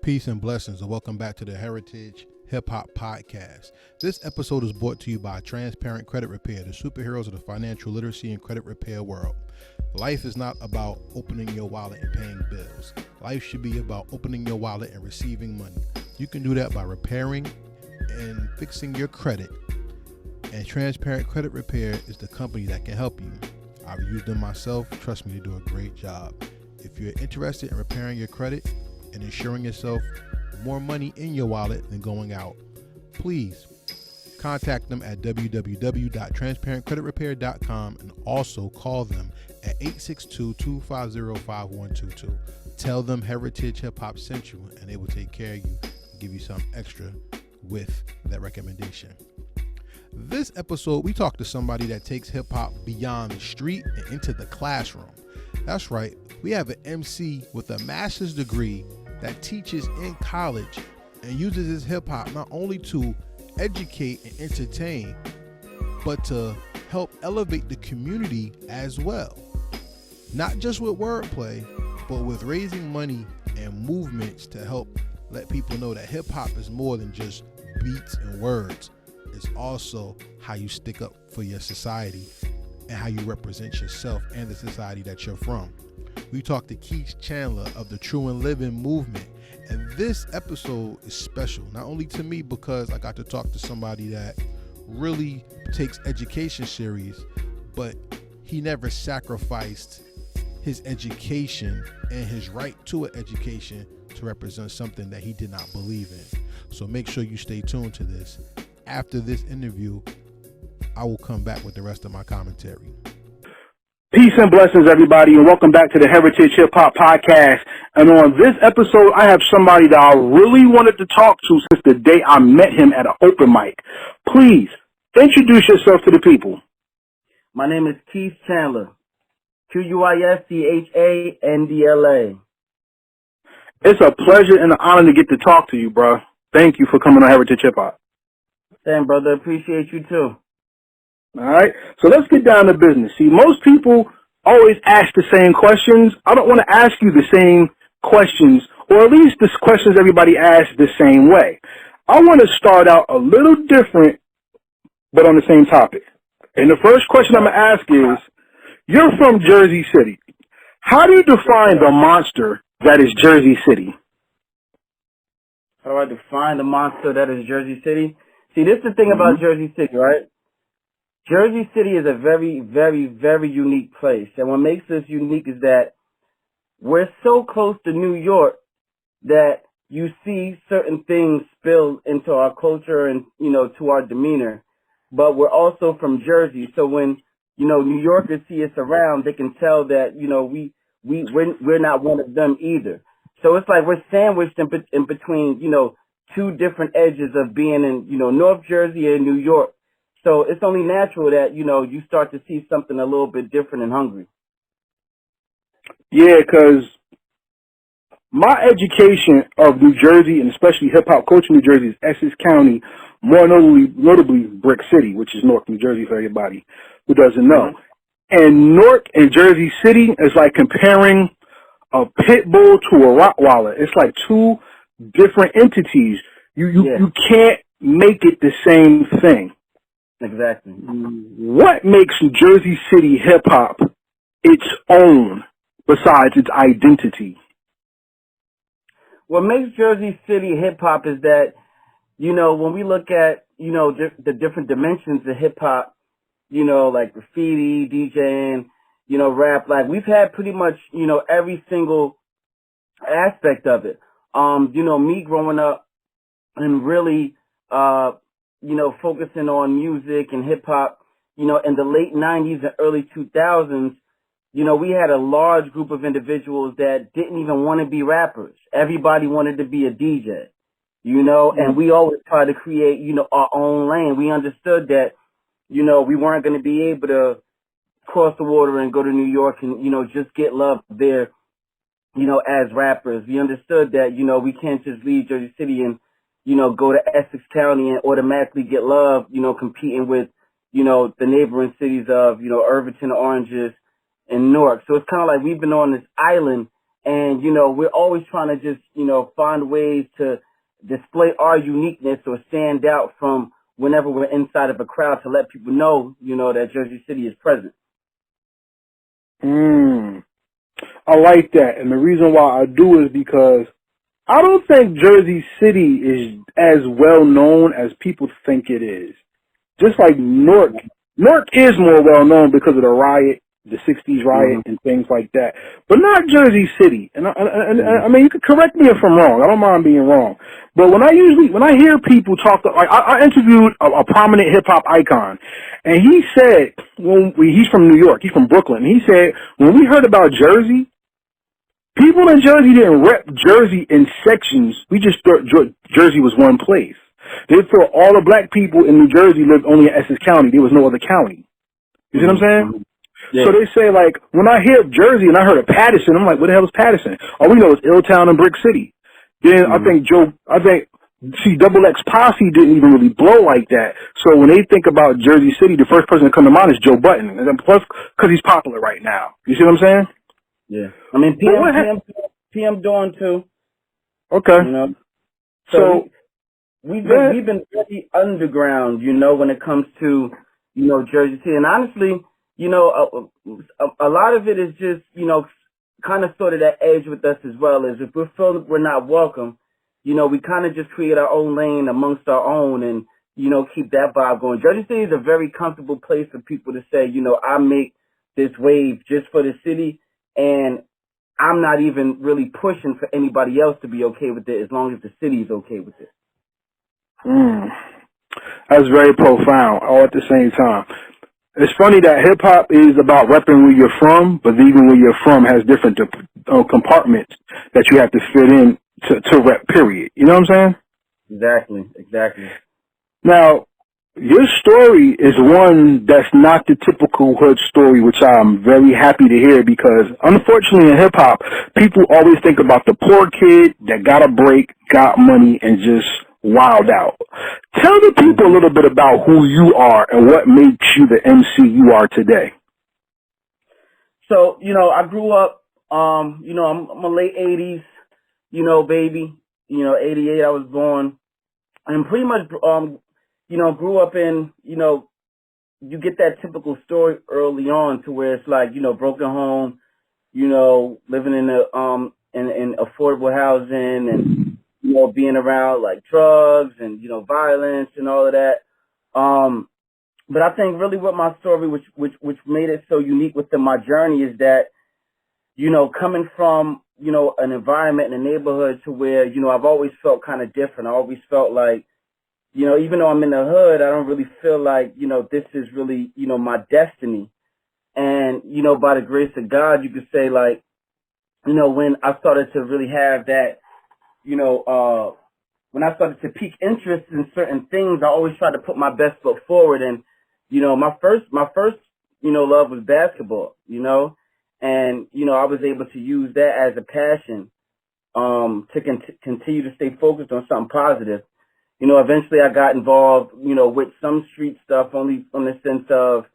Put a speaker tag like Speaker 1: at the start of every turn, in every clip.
Speaker 1: Peace and blessings, and welcome back to the Heritage Hip Hop Podcast. This episode is brought to you by Transparent Credit Repair, the superheroes of the financial literacy and credit repair world. Life is not about opening your wallet and paying bills. Life should be about opening your wallet and receiving money. You can do that by repairing and fixing your credit. And Transparent Credit Repair is the company that can help you. I've used them myself. Trust me, they do a great job. If you're interested in repairing your credit and ensuring yourself more money in your wallet than going out, please contact them at www.transparentcreditrepair.com and also call them at 862-250-5122. Tell them Heritage Hip Hop sent you and they will take care of you and give you some extra with that recommendation. This episode, we talk to somebody that takes hip hop beyond the street and into the classroom. That's right, we have an MC with a master's degree that teaches in college and uses his hip hop not only to educate and entertain, but to help elevate the community as well. Not just with wordplay, but with raising money and movements to help let people know that hip hop is more than just beats and words. It's also how you stick up for your society and how you represent yourself and the society that you're from. We talked to Quis Chandla of the True N Livin movement, and this episode is special, not only to me because I got to talk to somebody that really takes education serious, but he never sacrificed his education and his right to an education to represent something that he did not believe in. So make sure you stay tuned to this. After this interview, I will come back with the rest of my commentary.
Speaker 2: Peace and blessings, everybody, and welcome back to the Heritage Hip Hop Podcast. And on this episode, I have somebody that I really wanted to talk to since the day I met him at an open mic. Please, introduce yourself to the people.
Speaker 3: My name is Quis Chandla, Quischandla.
Speaker 2: It's a pleasure and an honor to get to talk to you, bro. Thank you for coming on Heritage Hip Hop.
Speaker 3: Same, brother. Appreciate you, too.
Speaker 2: All right, so let's get down to business. See, most people always ask the same questions. I don't want to ask you the same questions, or at least the questions everybody asks the same way. I want to start out a little different, but on the same topic. And the first question I'm going to ask is, you're from Jersey City. How do you define the monster that is Jersey City?
Speaker 3: How do I define the monster that is Jersey City? See, this is the thing about Jersey City, right? Jersey City is a very, very, very unique place. And what makes us unique is that we're so close to New York that you see certain things spill into our culture and, to our demeanor. But we're also from Jersey. So when, New Yorkers see us around, they can tell that, we're not one of them either. So it's like we're sandwiched in between, two different edges of being in, North Jersey and New York. So it's only natural that, you start to see something a little bit different and hungry.
Speaker 2: Yeah, because my education of New Jersey, and especially hip-hop culture in New Jersey, is Essex County, more notably Brick City, which is Newark, New Jersey, for everybody who doesn't know. And Newark and Jersey City is like comparing a pit bull to a Rottweiler. It's like two different entities. You can't make it the same thing.
Speaker 3: Exactly.
Speaker 2: What makes Jersey City hip-hop its own besides its identity?
Speaker 3: What makes Jersey City hip-hop is that, when we look at, the different dimensions of hip-hop, like graffiti, DJing, rap, like we've had pretty much, every single aspect of it. Me growing up and really, focusing on music and hip hop, in the late 90s and early 2000s, we had a large group of individuals that didn't even want to be rappers. Everybody wanted to be a DJ, and we always tried to create, our own lane. We understood that, we weren't going to be able to cross the water and go to New York and, just get love there, as rappers. We understood that, we can't just leave Jersey City and, go to Essex County and automatically get love, competing with, the neighboring cities of, Irvington, Oranges, and Newark. So it's kind of like we've been on this island And, we're always trying to just, find ways to display our uniqueness or stand out from whenever we're inside of a crowd to let people know, that Jersey City is present.
Speaker 2: I like that. And the reason why I do is because I don't think Jersey City is as well known as people think it is. Just like Newark. Newark is more well known because of the riot, the 60s riot and things like that. But not Jersey City. And I mean, you can correct me if I'm wrong. I don't mind being wrong. But when I hear people talk, like I interviewed a prominent hip hop icon, and he said, he's from New York, he's from Brooklyn, and he said, when we heard about Jersey, people in Jersey didn't rep Jersey in sections. We just thought Jersey was one place. They thought all the black people in New Jersey lived only in Essex County. There was no other county. You see what I'm saying? Yeah. So they say, like, when I hear Jersey and I heard of Patterson, I'm like, what the hell is Patterson? All we know is Illtown and Brick City. Then I think Double X Posse didn't even really blow like that. So when they think about Jersey City, the first person to come to mind is Joe Button. And then plus, because he's popular right now. You see what I'm saying?
Speaker 3: Yeah. I mean, PM Dawn too.
Speaker 2: Okay.
Speaker 3: So we've been very underground, when it comes to, Jersey City. And honestly, a lot of it is just, kind of sort of that edge with us as well, is if we feel that we're not welcome, we kind of just create our own lane amongst our own and, keep that vibe going. Jersey City is a very comfortable place for people to say, I make this wave just for the city, and I'm not even really pushing for anybody else to be okay with it as long as the city is okay with it.
Speaker 2: That's very profound, all at the same time. It's funny that hip-hop is about repping where you're from, but even where you're from has different compartments that you have to fit in to rep, period. You know what I'm saying?
Speaker 3: Exactly.
Speaker 2: Now, your story is one that's not the typical hood story, which I'm very happy to hear because, unfortunately, in hip-hop, people always think about the poor kid that got a break, got money, and just wild out. Tell the people a little bit about who you are and what makes you the MC you are today.
Speaker 3: So, I grew up, I'm a late 80s, baby. 88 I was born. And pretty much, grew up in, you get that typical story early on to where it's like, broken home, living in in affordable housing and, being around like drugs and, violence and all of that. But I think really what my story, which made it so unique within my journey is that, coming from, an environment and a neighborhood to where, I've always felt kind of different. I always felt like, even though I'm in the hood, I don't really feel like, this is really, my destiny. And, by the grace of God, you could say like, when I started to really have that, when I started to pique interest in certain things, I always tried to put my best foot forward. And, my first, love was basketball, and, I was able to use that as a passion, to continue to stay focused on something positive. Eventually I got involved, with some street stuff only from the sense of,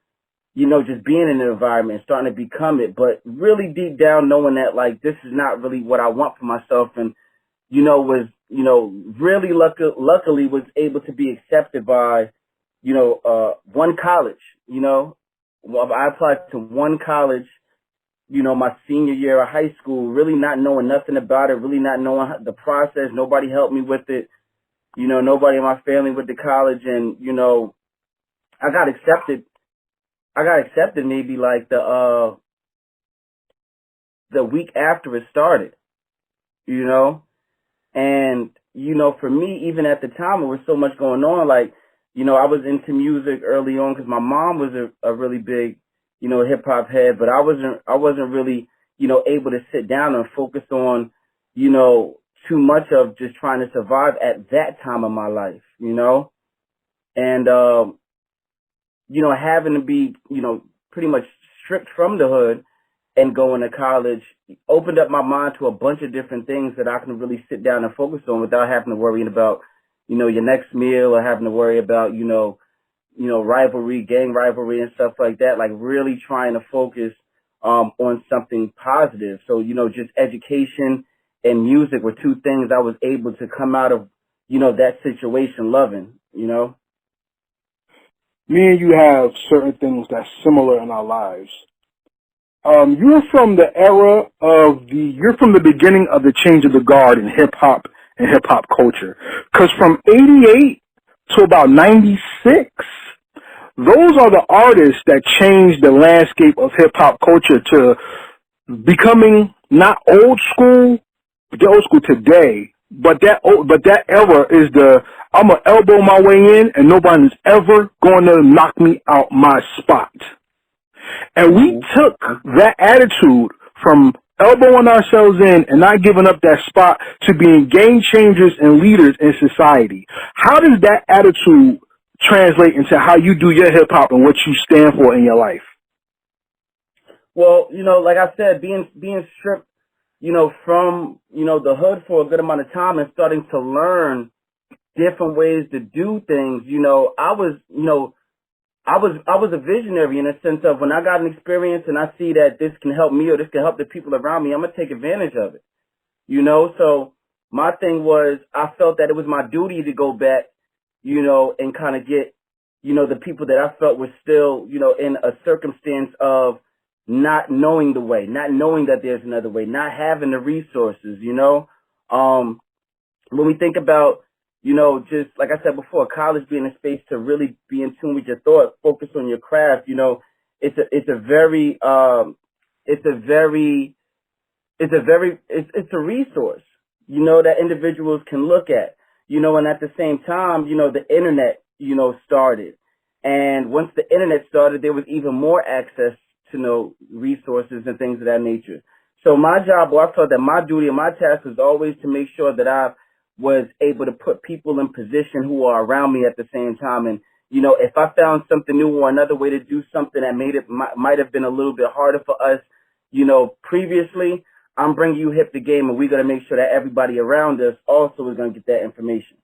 Speaker 3: just being in the environment, starting to become it, but really deep down knowing that like, this is not really what I want for myself. And, was, really luckily was able to be accepted by, one college, I applied to one college, my senior year of high school, really not knowing nothing about it, really not knowing the process. Nobody helped me with it. Nobody in my family went to college, and, I got accepted maybe like the week after it started, and, for me, even at the time, there was so much going on. Like, I was into music early on because my mom was a really big, hip hop head, but I wasn't really, able to sit down and focus on, too much of just trying to survive at that time of my life, and, having to be, pretty much stripped from the hood and going to college opened up my mind to a bunch of different things that I can really sit down and focus on without having to worry about, your next meal or having to worry about, rivalry, gang rivalry and stuff like that. Like really trying to focus on something positive. So, just education and music were two things I was able to come out of, that situation loving,
Speaker 2: Me and you have certain things that's similar in our lives. You're from the era you're from the beginning of the change of the guard in hip hop and hip hop culture. Cause from 88 to about 96, those are the artists that changed the landscape of hip hop culture to becoming not old school, the old school today, but that era is I'm gonna elbow my way in and nobody's ever going to knock me out my spot. And we took that attitude from elbowing ourselves in and not giving up that spot to being game changers and leaders in society. How does that attitude translate into how you do your hip hop and what you stand for in your life?
Speaker 3: Well, like I said, being stripped, from, the hood for a good amount of time and starting to learn different ways to do things, I was a visionary in a sense of when I got an experience and I see that this can help me or this can help the people around me, I'm going to take advantage of it, So my thing was I felt that it was my duty to go back, and kind of get, the people that I felt were still, in a circumstance of not knowing the way, not knowing that there's another way, not having the resources, When we think about, just like I said before, college being a space to really be in tune with your thought, focus on your craft, it's a resource, that individuals can look at, and at the same time, the internet, started. And once the internet started, there was even more access to resources and things of that nature. So my job, or I felt that my duty and my task was always to make sure that I was able to put people in position who are around me at the same time. And, if I found something new or another way to do something that might have been a little bit harder for us, previously, I'm bringing you hip to game, and we're going to make sure that everybody around us also is going to get that information.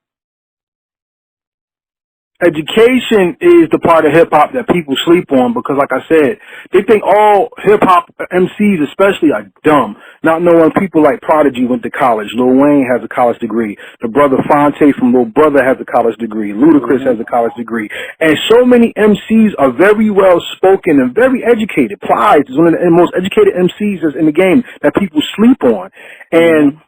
Speaker 2: Education is the part of hip-hop that people sleep on because, like I said, they think all hip-hop MCs especially are dumb, not knowing people like Prodigy went to college. Lil Wayne has a college degree. The brother Fonte from Lil Brother has a college degree. Ludacris has a college degree. And so many MCs are very well-spoken and very educated. Plies is one of the most educated MCs that's in the game that people sleep on. And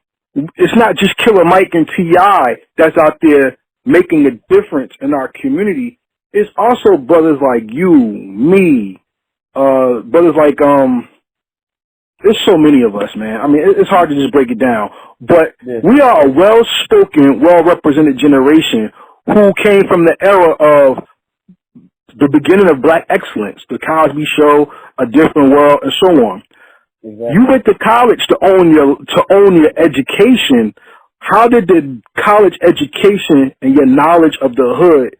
Speaker 2: it's not just Killer Mike and T.I. that's out there making a difference in our community. It's also brothers like you, me, brothers like, there's so many of us, man. I mean, it's hard to just break it down, but we are a well-spoken, well-represented generation who came from the era of the beginning of black excellence, the Cosby Show, A Different World, and so on. Exactly. You went to college to own your education. How did the college education and your knowledge of the hood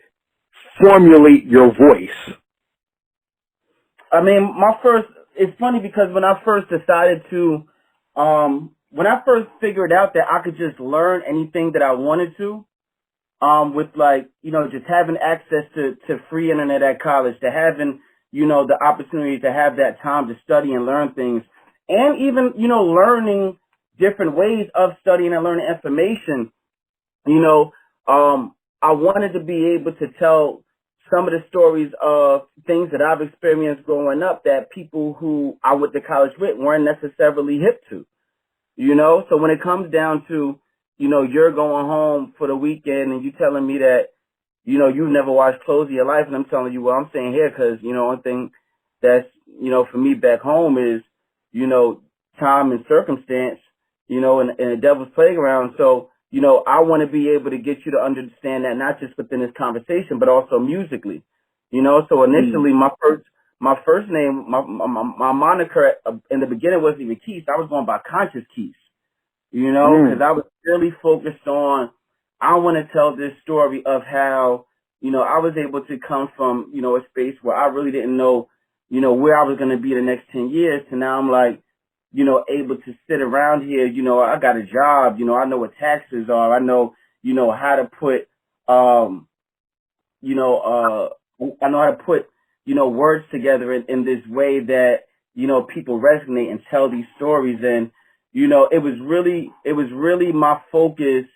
Speaker 2: formulate your voice?
Speaker 3: I mean, it's funny because when I first decided to, when I first figured out that I could just learn anything that I wanted to, with just having access to free internet at college, to having, the opportunity to have that time to study and learn things, and even, learning different ways of studying and learning information, I wanted to be able to tell some of the stories of things that I've experienced growing up that people who I went to college with weren't necessarily hip to, So when it comes down to, you're going home for the weekend and you telling me that, you've never washed clothes in your life, and I'm telling you, well, I'm staying here because, one thing that's, for me back home is, time and circumstance, in the devil's playground. So, I want to be able to get you to understand that not just within this conversation, but also musically, So initially, my first name, my moniker in the beginning wasn't even Quis. I was going by Conscious Quis, because I was really focused on, I want to tell this story of how, I was able to come from, a space where I really didn't know, where I was going to be the next 10 years to now I'm like, able to sit around here, I got a job, I know what taxes are. I know, how to put, I know how to put, words together in this way that, people resonate and tell these stories. And, it was really my focus,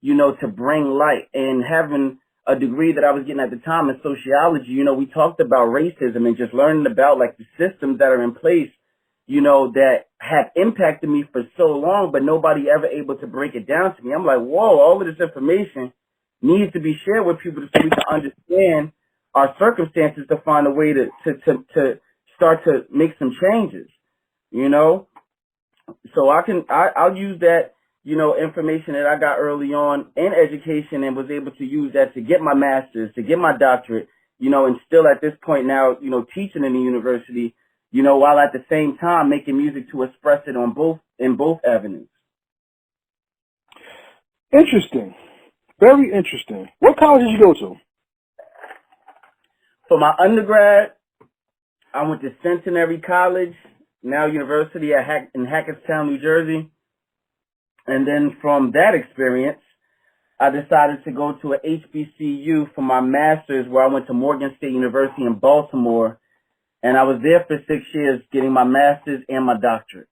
Speaker 3: to bring light. And having a degree that I was getting at the time in sociology, we talked about racism and just learning about like the systems that are in place, that have impacted me for so long, but nobody ever able to break it down to me. I'm like, whoa, all of this information needs to be shared with people so we can understand our circumstances to find a way to start to make some changes, So I'll use that, information that I got early on in education and was able to use that to get my master's, to get my doctorate, and still at this point now, teaching in the university, while at the same time making music to express it in both avenues.
Speaker 2: Interesting. Very interesting. What college did you go to?
Speaker 3: For my undergrad, I went to Centenary College, now University in Hackettstown, New Jersey. And then from that experience, I decided to go to a HBCU for my master's, where I went to Morgan State University in Baltimore. And I was there for 6 years getting my master's and my doctorate.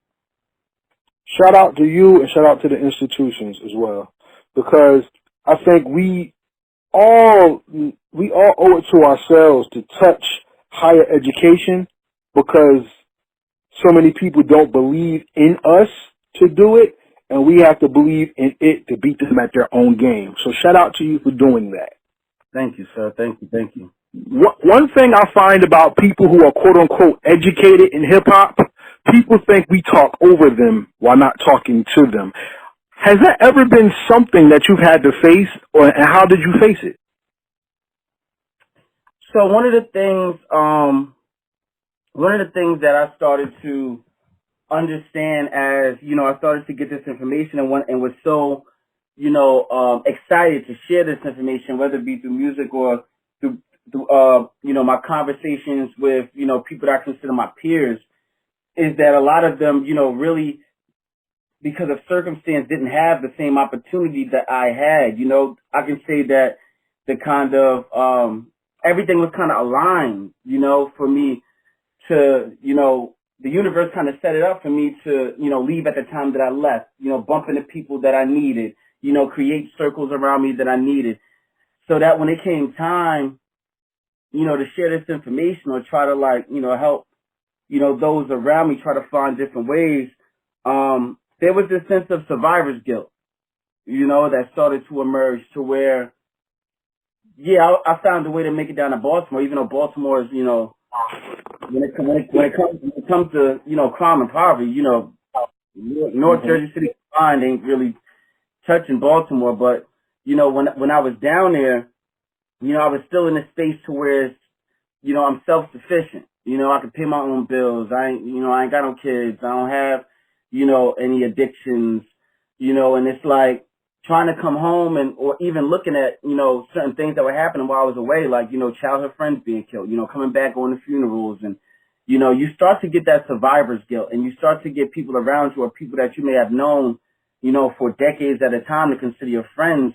Speaker 2: Shout out to you and shout out to the institutions as well, because I think we all owe it to ourselves to touch higher education, because so many people don't believe in us to do it, and we have to believe in it to beat them at their own game. So shout out to you for doing that.
Speaker 3: Thank you, sir. Thank you.
Speaker 2: One thing I find about people who are quote-unquote educated in hip-hop, people think we talk over them while not talking to them. Has that ever been something that you've had to face, and how did you face it?
Speaker 3: So one of the things that I started to understand as, I started to get this information and was so, excited to share this information, whether it be through music or through my conversations with, people that I consider my peers, is that a lot of them, really, because of circumstance, didn't have the same opportunity that I had. I can say that the kind of, everything was kind of aligned, for me to, the universe kind of set it up for me to, leave at the time that I left, bump into people that I needed, create circles around me that I needed, so that when it came time, to share this information or try to help, those around me try to find different ways, there was this sense of survivor's guilt, that started to emerge to where, I found a way to make it down to Baltimore, even though Baltimore is, when it comes to, crime and poverty, North Jersey City combined ain't really touching Baltimore. But, when I was down there, I was still in a space to where, I'm self-sufficient. I can pay my own bills. I ain't got no kids. I don't have, any addictions, and it's like trying to come home or even looking at, certain things that were happening while I was away, like, childhood friends being killed, coming back, going to funerals. And, you start to get that survivor's guilt, and you start to get people around you or people that you may have known, for decades at a time to consider your friends.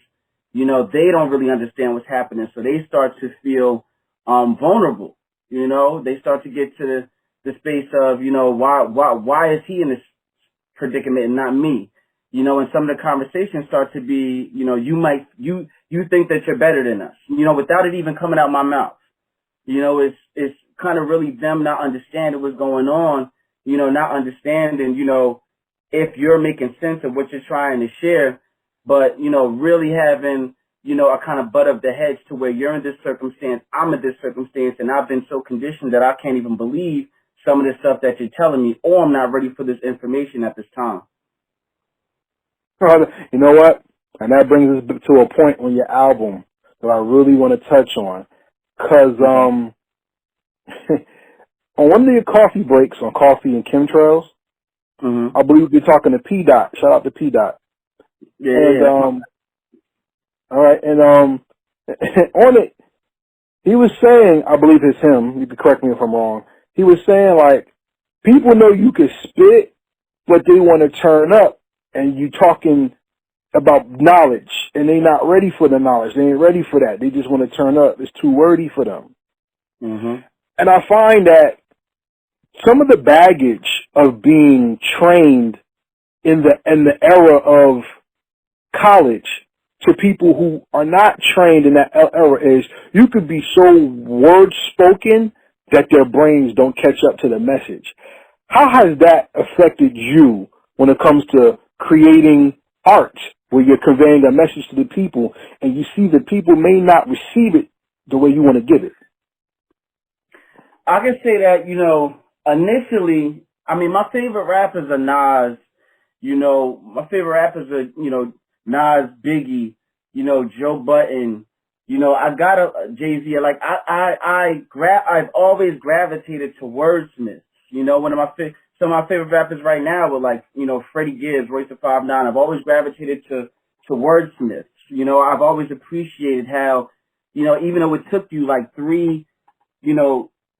Speaker 3: They don't really understand what's happening. So they start to feel, vulnerable. They start to get to the space of, why is he in this predicament and not me? And some of the conversations start to be, you think that you're better than us, without it even coming out my mouth. It's kind of really them not understanding what's going on, not understanding, if you're making sense of what you're trying to share, but, really having, a kind of butt of the hedge to where you're in this circumstance, I'm in this circumstance, and I've been so conditioned that I can't even believe some of the stuff that you're telling me, or I'm not ready for this information at this time.
Speaker 2: You know what? And that brings us to a point on your album that I really want to touch on. Because on one of your coffee breaks on Coffee and Chemtrails, I believe you're talking to P. Dot. Shout out to P. Dot.
Speaker 3: Yeah.
Speaker 2: And, all right. And on it, he was saying, I believe it's him, you can correct me if I'm wrong, he was saying, like, people know you can spit, but they want to turn up. And you talking about knowledge, and they not ready for the knowledge. They ain't ready for that. They just want to turn up. It's too wordy for them. And I find that some of the baggage of being trained in the era of college to people who are not trained in that era is you could be so word spoken that their brains don't catch up to the message. How has that affected you when it comes to creating art where you're conveying a message to the people and you see that people may not receive it the way you want to give it?
Speaker 3: I can say that, initially, I mean, my favorite rappers are Nas. My favorite rappers are, Nas, Biggie, Joe Budden. I got a Jay-Z. Like, I've always gravitated to wordsmiths. One of some of my favorite rappers right now were like, Freddie Gibbs, Royce the 5'9". I've always gravitated to wordsmiths. I've always appreciated how, even though it took you like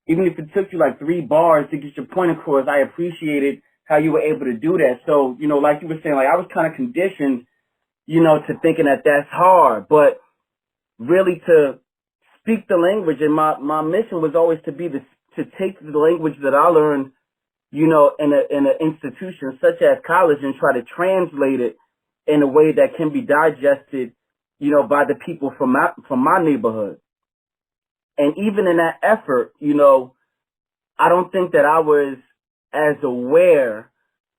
Speaker 3: even if it took you like 3 bars to get your point across, I appreciated how you were able to do that. So, like you were saying, like I was kind of conditioned, to thinking that that's hard, but really to speak the language. And my mission was always to take the language that I learned, in an institution such as college and try to translate it in a way that can be digested, by the people from my neighborhood. And even in that effort, I don't think that I was as aware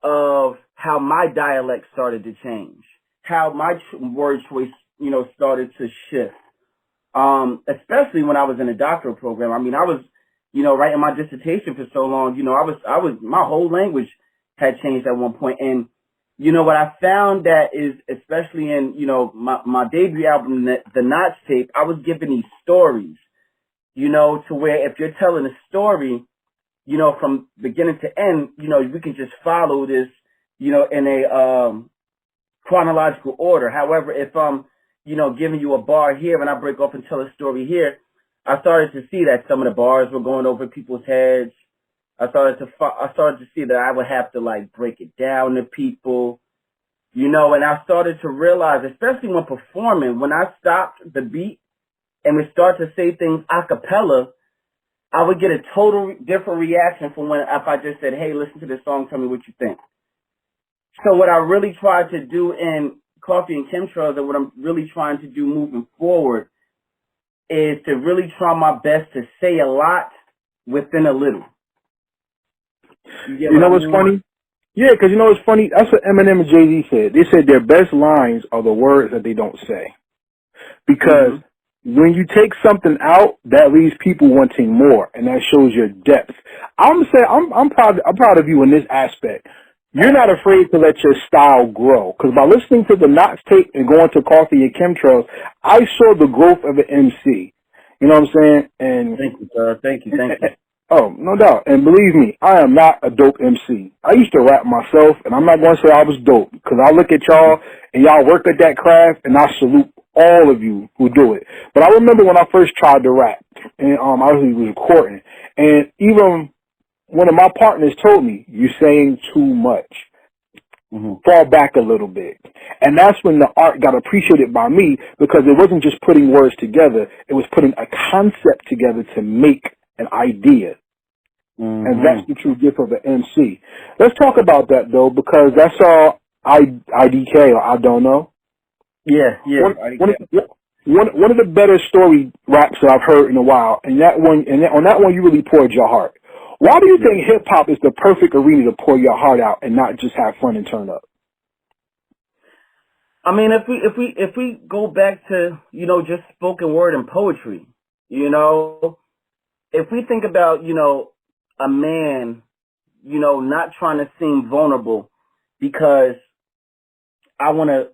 Speaker 3: of how my dialect started to change, how my word choice, started to shift. Especially when I was in a doctoral program. I mean, I was, writing my dissertation for so long, my whole language had changed at one point. And, what I found that is, especially in, my debut album, the Notch tape, I was given these stories, to where if you're telling a story, from beginning to end, we can just follow this, in a chronological order. However, if I'm, giving you a bar here and I break off and tell a story here, I started to see that some of the bars were going over people's heads. I started to see that I would have to like break it down to people, and I started to realize, especially when performing, when I stopped the beat and we start to say things a cappella, I would get a total different reaction from if I just said, hey, listen to this song, tell me what you think. So what I really tried to do in Coffee and Chemtrails, and what I'm really trying to do moving forward, is to really try my best to say a lot within a little.
Speaker 2: You know what's funny? Yeah, because you know what's funny? That's what Eminem and Jay-Z said. They said their best lines are the words that they don't say. Because when you take something out, that leaves people wanting more, and that shows your depth. I'm proud of you in this aspect. You're not afraid to let your style grow. Because by listening to the Knox tape and going to Coffee and Chemtrails, I saw the growth of an MC. You know what I'm saying? And
Speaker 3: thank you, sir. Thank you.
Speaker 2: Oh, no doubt. And believe me, I am not a dope MC. I used to rap myself, and I'm not going to say I was dope, because I look at y'all, and y'all work at that craft, and I salute all of you who do it. But I remember when I first tried to rap, and I was recording, and even one of my partners told me, you're saying too much. Fall back a little bit. And that's when the art got appreciated by me, because it wasn't just putting words together, it was putting a concept together to make an idea. And that's the true gift of an MC. Let's talk about that, though, because that's all IDK, or I don't know.
Speaker 3: Yeah.
Speaker 2: One of the better story raps that I've heard in a while, and on that one you really poured your heart. Why do you think hip hop is the perfect arena to pour your heart out and not just have fun and turn up?
Speaker 3: I mean, if we go back to, just spoken word and poetry, if we think about, a man, not trying to seem vulnerable because I want to,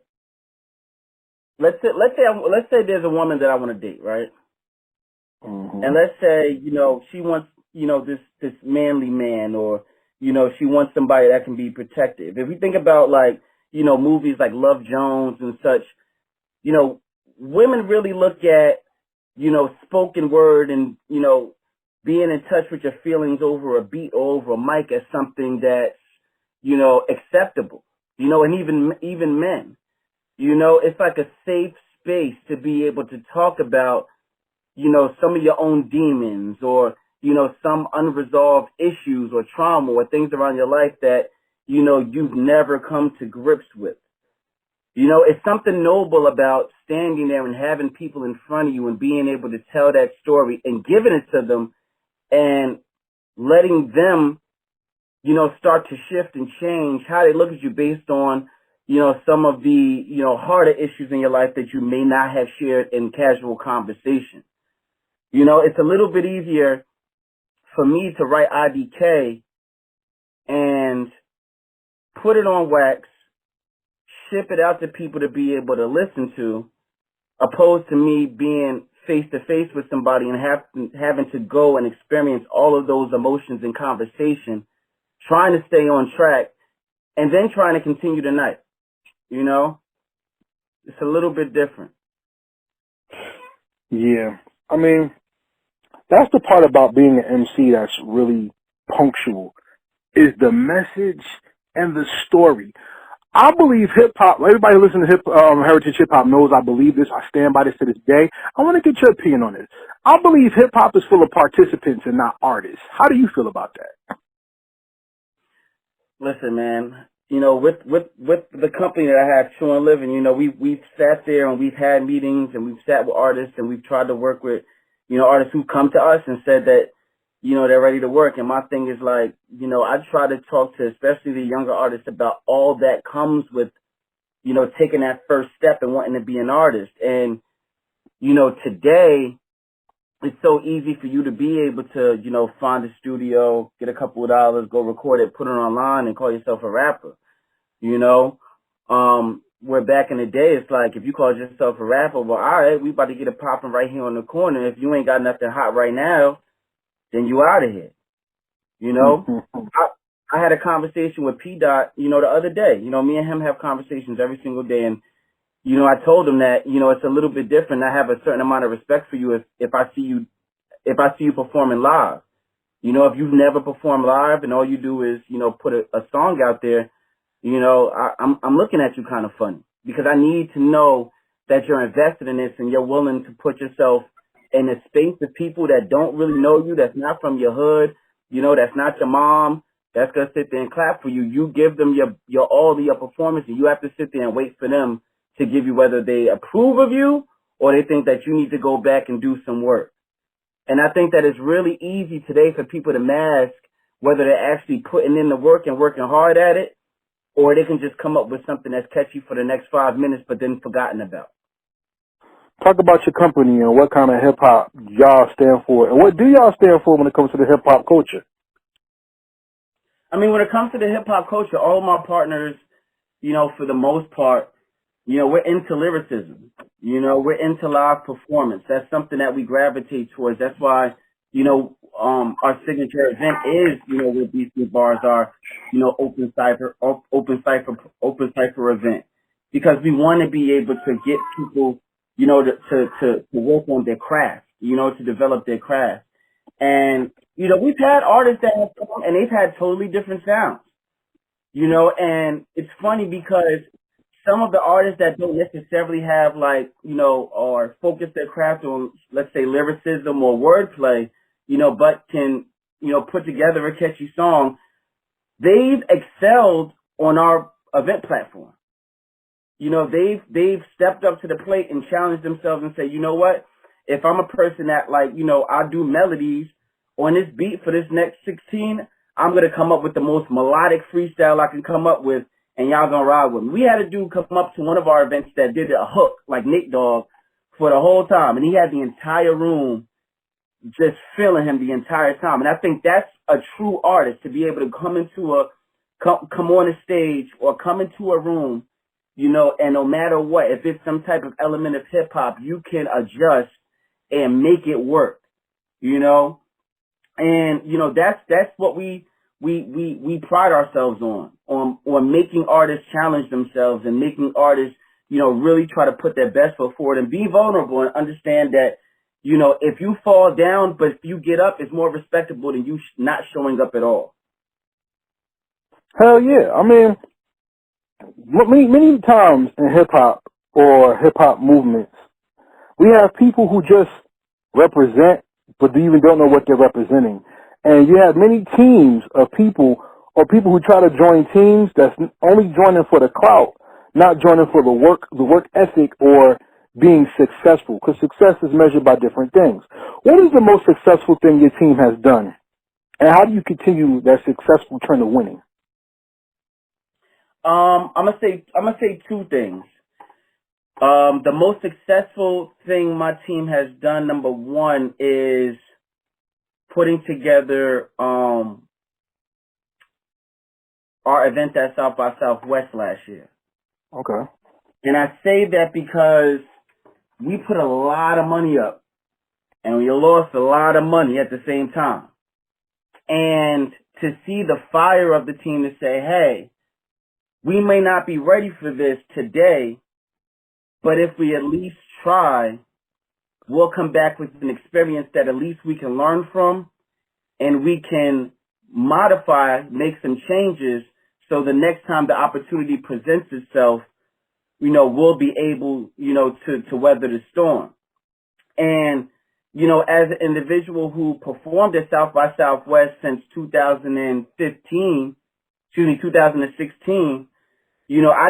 Speaker 3: let's say there's a woman that I want to date, right? And let's say, she wants, this manly man, or, she wants somebody that can be protective. If we think about like, movies like Love Jones and such, women really look at, spoken word and, being in touch with your feelings over a beat or over a mic as something that's, acceptable, and even men, it's like a safe space to be able to talk about, some of your own demons, or, some unresolved issues or trauma or things around your life that, you've never come to grips with. It's something noble about standing there and having people in front of you and being able to tell that story and giving it to them and letting them, start to shift and change how they look at you based on, some of the, harder issues in your life that you may not have shared in casual conversation. It's a little bit easier for me to write IDK and put it on wax, ship it out to people to be able to listen to, opposed to me being face to face with somebody and having to go and experience all of those emotions in conversation, trying to stay on track, and then trying to continue the night. It's a little bit different.
Speaker 2: Yeah. I mean, that's the part about being an MC that's really punctual, is the message and the story. I believe hip-hop, everybody who listens to Heritage Hip-Hop knows I believe this. I stand by this to this day. I want to get your opinion on this. I believe hip-hop is full of participants and not artists. How do you feel about that?
Speaker 3: Listen, man, with the company that I have, True N Livin, we've sat there and we've had meetings and we've sat with artists and we've tried to work with, artists who come to us and said that, they're ready to work. And my thing is like, I try to talk to especially the younger artists about all that comes with, taking that first step and wanting to be an artist. And, today it's so easy for you to be able to, find a studio, get a couple of dollars, go record it, put it online and call yourself a rapper. Where back in the day, it's like, if you call yourself a rapper, well, all right, we about to get it popping right here on the corner. If you ain't got nothing hot right now, then you out of here. I had a conversation with P. Dot, the other day. Me and him have conversations every single day. And, I told him that, it's a little bit different. I have a certain amount of respect for you if I see you performing live. If you've never performed live and all you do is, put a song out there, I'm looking at you kind of funny because I need to know that you're invested in this and you're willing to put yourself in a space of people that don't really know you, that's not from your hood, that's not your mom, that's going to sit there and clap for you. You give them your all of your performance and you have to sit there and wait for them to give you whether they approve of you or they think that you need to go back and do some work. And I think that it's really easy today for people to mask whether they're actually putting in the work and working hard at it, or they can just come up with something that's catchy for the next 5 minutes but then forgotten about.
Speaker 2: Talk about your company and what kind of hip-hop y'all stand for. And what do y'all stand for when it comes to the hip-hop culture?
Speaker 3: I mean, when it comes to the hip-hop culture, all of my partners, for the most part, we're into lyricism. We're into live performance. That's something that we gravitate towards. That's why, our signature event is, where BC Bars are, open cipher event. Because we want to be able to get people to work on their craft, to develop their craft. And, we've had artists that have come and they've had totally different sounds, and it's funny because some of the artists that don't necessarily have or focus their craft on, let's say, lyricism or wordplay, but can, put together a catchy song, they've excelled on our event platform. They've stepped up to the plate and challenged themselves and say, you know what? If I'm a person that I do melodies on this beat for this next 16, I'm going to come up with the most melodic freestyle I can come up with and y'all going to ride with me. We had a dude come up to one of our events that did a hook like Nate Dogg for the whole time. And he had the entire room just feeling him the entire time. And I think that's a true artist, to be able to come on a stage or come into a room, and no matter what, if it's some type of element of hip hop, you can adjust and make it work, and, that's what we pride ourselves on making artists challenge themselves and making artists, really try to put their best foot forward and be vulnerable and understand that, if you fall down, but if you get up, it's more respectable than you not showing up at all.
Speaker 2: Hell yeah. I mean, many times in hip-hop or hip-hop movements, we have people who just represent but you even don't know what they're representing. And you have many teams of people or people who try to join teams that's only joining for the clout, not joining for the work ethic or being successful, because success is measured by different things. What is the most successful thing your team has done? And how do you continue that successful trend of winning?
Speaker 3: I'm gonna say two things. The most successful thing my team has done, number one, is putting together our event at South by Southwest last year.
Speaker 2: Okay.
Speaker 3: And I say that because we put a lot of money up and we lost a lot of money at the same time. And to see the fire of the team to say, hey, we may not be ready for this today, but if we at least try, we'll come back with an experience that at least we can learn from and we can modify, make some changes so the next time the opportunity presents itself, we'll be able, to weather the storm. And, as an individual who performed at South by Southwest since 2016, I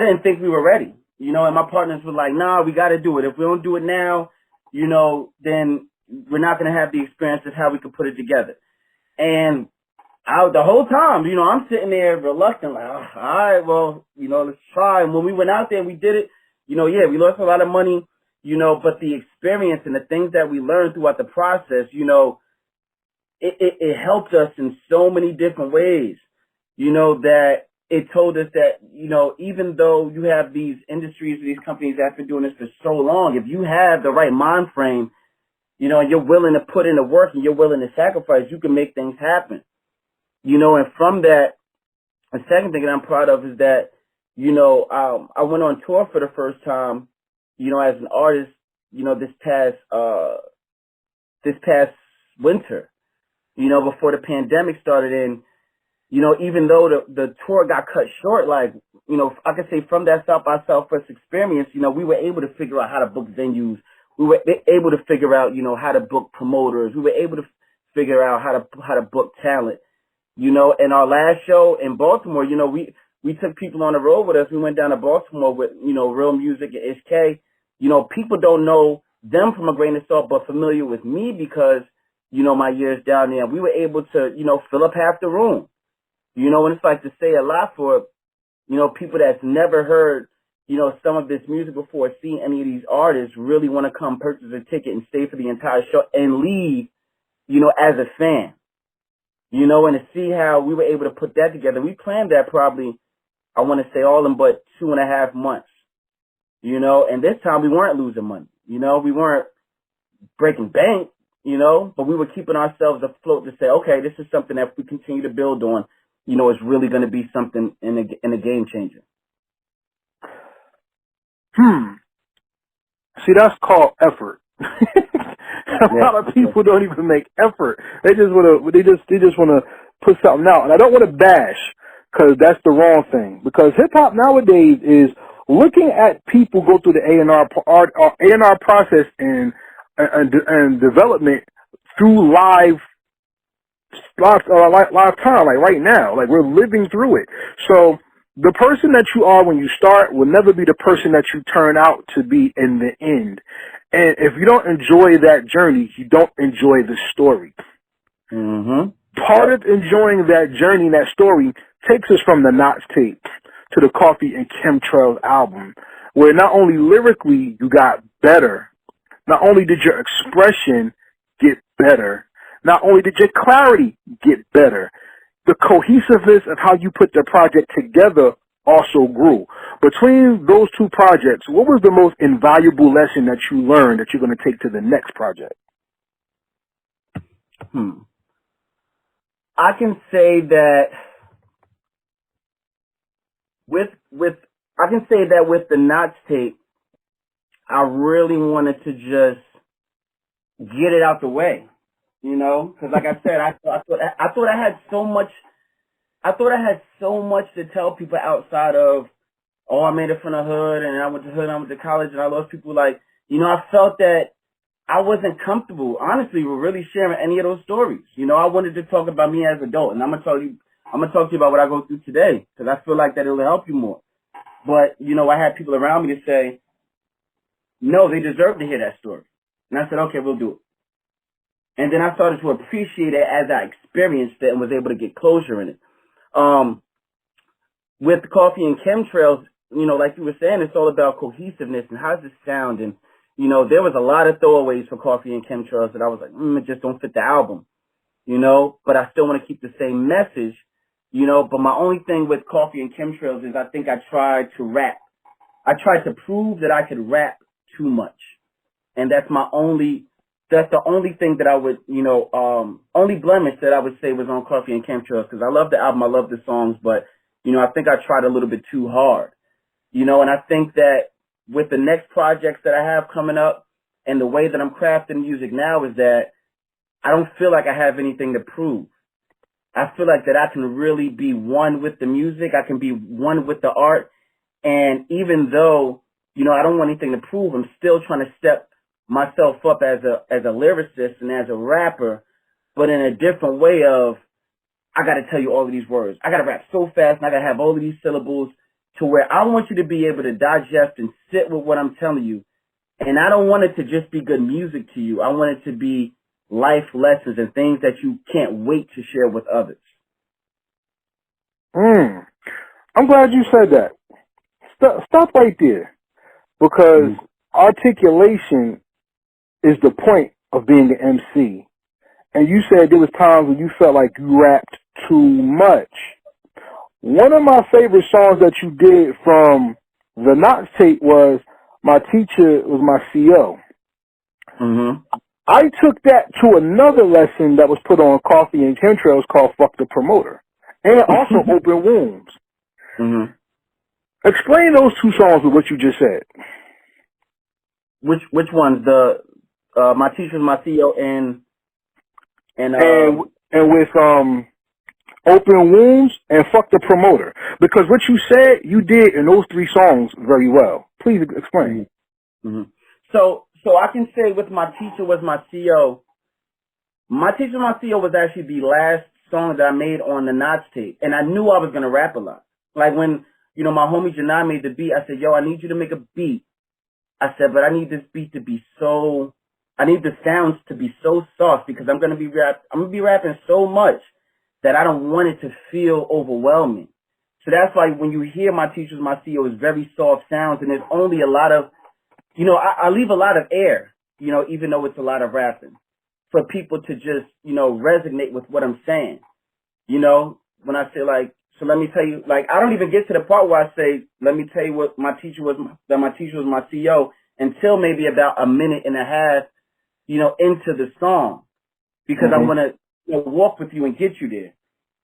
Speaker 3: didn't think we were ready, and my partners were like, nah, we got to do it. If we don't do it now, then we're not going to have the experience of how we could put it together. And the whole time, I'm sitting there reluctant, like, oh, all right, well, let's try. And when we went out there and we did it, we lost a lot of money, but the experience and the things that we learned throughout the process, it helped us in so many different ways, that it told us that, even though you have these industries, these companies that have been doing this for so long, if you have the right mind frame, and you're willing to put in the work and you're willing to sacrifice, you can make things happen. And from that, the second thing that I'm proud of is that, I went on tour for the first time, as an artist, this past winter, before the pandemic started. And, even though the tour got cut short, like, I could say from that South by Southwest experience, we were able to figure out how to book venues. We were able to figure out, how to book promoters. We were able to figure out how to book talent. In our last show in Baltimore, we took people on the road with us. We went down to Baltimore with, Real Music and Ish K. People don't know them from a grain of salt, but familiar with me because, my years down there. We were able to, fill up half the room. And it's like to say a lot for, people that's never heard, some of this music before, seen any of these artists, really want to come purchase a ticket and stay for the entire show and leave, as a fan. And to see how we were able to put that together. We planned that probably, I want to say all in but 2.5 months, and this time we weren't losing money, we weren't breaking bank, but we were keeping ourselves afloat to say, okay, this is something that if we continue to build on, it's really going to be something in a game changer.
Speaker 2: See, that's called effort. A lot of people don't even make effort. They just want to put something out. And I don't want to bash, because that's the wrong thing. Because hip hop nowadays is looking at people go through the A&R process and development through live time, like right now, like we're living through it. So the person that you are when you start will never be the person that you turn out to be in the end. And if you don't enjoy that journey, you don't enjoy the story.
Speaker 3: Mm-hmm.
Speaker 2: Part of enjoying that journey, that story, takes us from the Knots tape to the Coffee and Chemtrails album, where not only lyrically you got better, not only did your expression get better, not only did your clarity get better, the cohesiveness of how you put the project together also grew. Between those two projects, what was the most invaluable lesson that you learned that you're going to take to the next project?
Speaker 3: I can say that with the Knots tape, I really wanted to just get it out the way, because like I said, I thought I had so much. I thought I had so much to tell people outside of, oh, I made it from the hood and I went to college and I lost people. Like, I felt that I wasn't comfortable, honestly, with really sharing any of those stories. You know, I wanted to talk about me as an adult, and I'm gonna talk to you about what I go through today, because I feel like that it'll help you more. But, you know, I had people around me to say, no, they deserve to hear that story. And I said, okay, we'll do it. And then I started to appreciate it as I experienced it and was able to get closure in it. With Coffee and Chemtrails, you know, like you were saying, it's all about cohesiveness and how does it sound. And, you know, there was a lot of throwaways for Coffee and Chemtrails that I was like, it just don't fit the album, you know, but I still want to keep the same message, you know. But my only thing with Coffee and Chemtrails is I think I tried to rap. I tried to prove that I could rap too much. And that's the only thing that I would, you know, only blemish that I would say was on Coffee and Chemtrails, because I love the album, I love the songs, but, you know, I think I tried a little bit too hard, you know. And I think that with the next projects that I have coming up and the way that I'm crafting music now is that I don't feel like I have anything to prove. I feel like that I can really be one with the music. I can be one with the art. And even though, you know, I don't want anything to prove, I'm still trying to step myself up as a lyricist and as a rapper, but in a different way of, I got to tell you all of these words. I got to rap so fast and I got to have all of these syllables to where I want you to be able to digest and sit with what I'm telling you. And I don't want it to just be good music to you. I want it to be life lessons and things that you can't wait to share with others.
Speaker 2: I'm glad you said that. Stop right there, because articulation is the point of being an MC. And you said there was times when you felt like you rapped too much. One of my favorite songs that you did from the Knox tape was My Teacher Was My CO. I took that to another lesson that was put on Coffee and Chemtrails called Fuck the Promoter, and also Open Wounds. Explain those two songs with what you just said.
Speaker 3: Which ones? The My Teacher's My CO and
Speaker 2: with Open Wounds and Fuck the Promoter, because what you said you did in those three songs very well. Please explain.
Speaker 3: So I can say with My Teacher Was My CO, My Teacher Was My CO was actually the last song that I made on the Knots tape, and I knew I was gonna rap a lot. Like when, you know, my homie Janai made the beat, I said, yo, I need you to make a beat. I said, but I need this beat to be I need the sounds to be so soft, because I'm gonna be rapping so much that I don't want it to feel overwhelming. So that's why when you hear My Teacher's My CO, it's very soft sounds, and there's only a lot of, you know, I leave a lot of air, you know, even though it's a lot of rapping, for people to just, you know, resonate with what I'm saying. You know, when I say like, so let me tell you, like, I don't even get to the part where I say, let me tell you what my teacher was my CO until maybe about a minute and a half, you know, into the song, because I want to, you know, walk with you and get you there.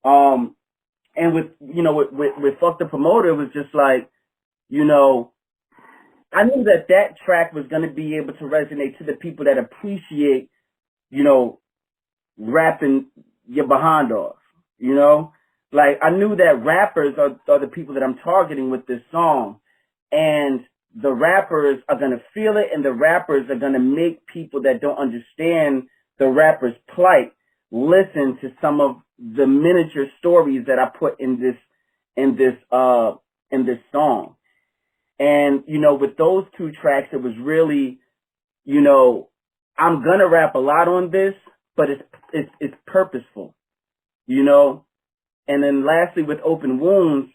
Speaker 3: And with, you know, with Fuck the Promoter, it was just like, you know, I knew that track was going to be able to resonate to the people that appreciate, you know, rapping your behind off, you know? Like, I knew that rappers are the people that I'm targeting with this song, and the rappers are going to feel it, and the rappers are going to make people that don't understand the rapper's plight listen to some of the miniature stories that I put in this song. And, you know, with those two tracks, it was really, you know, I'm going to rap a lot on this, but it's purposeful, you know. And then lastly, with Open Wounds,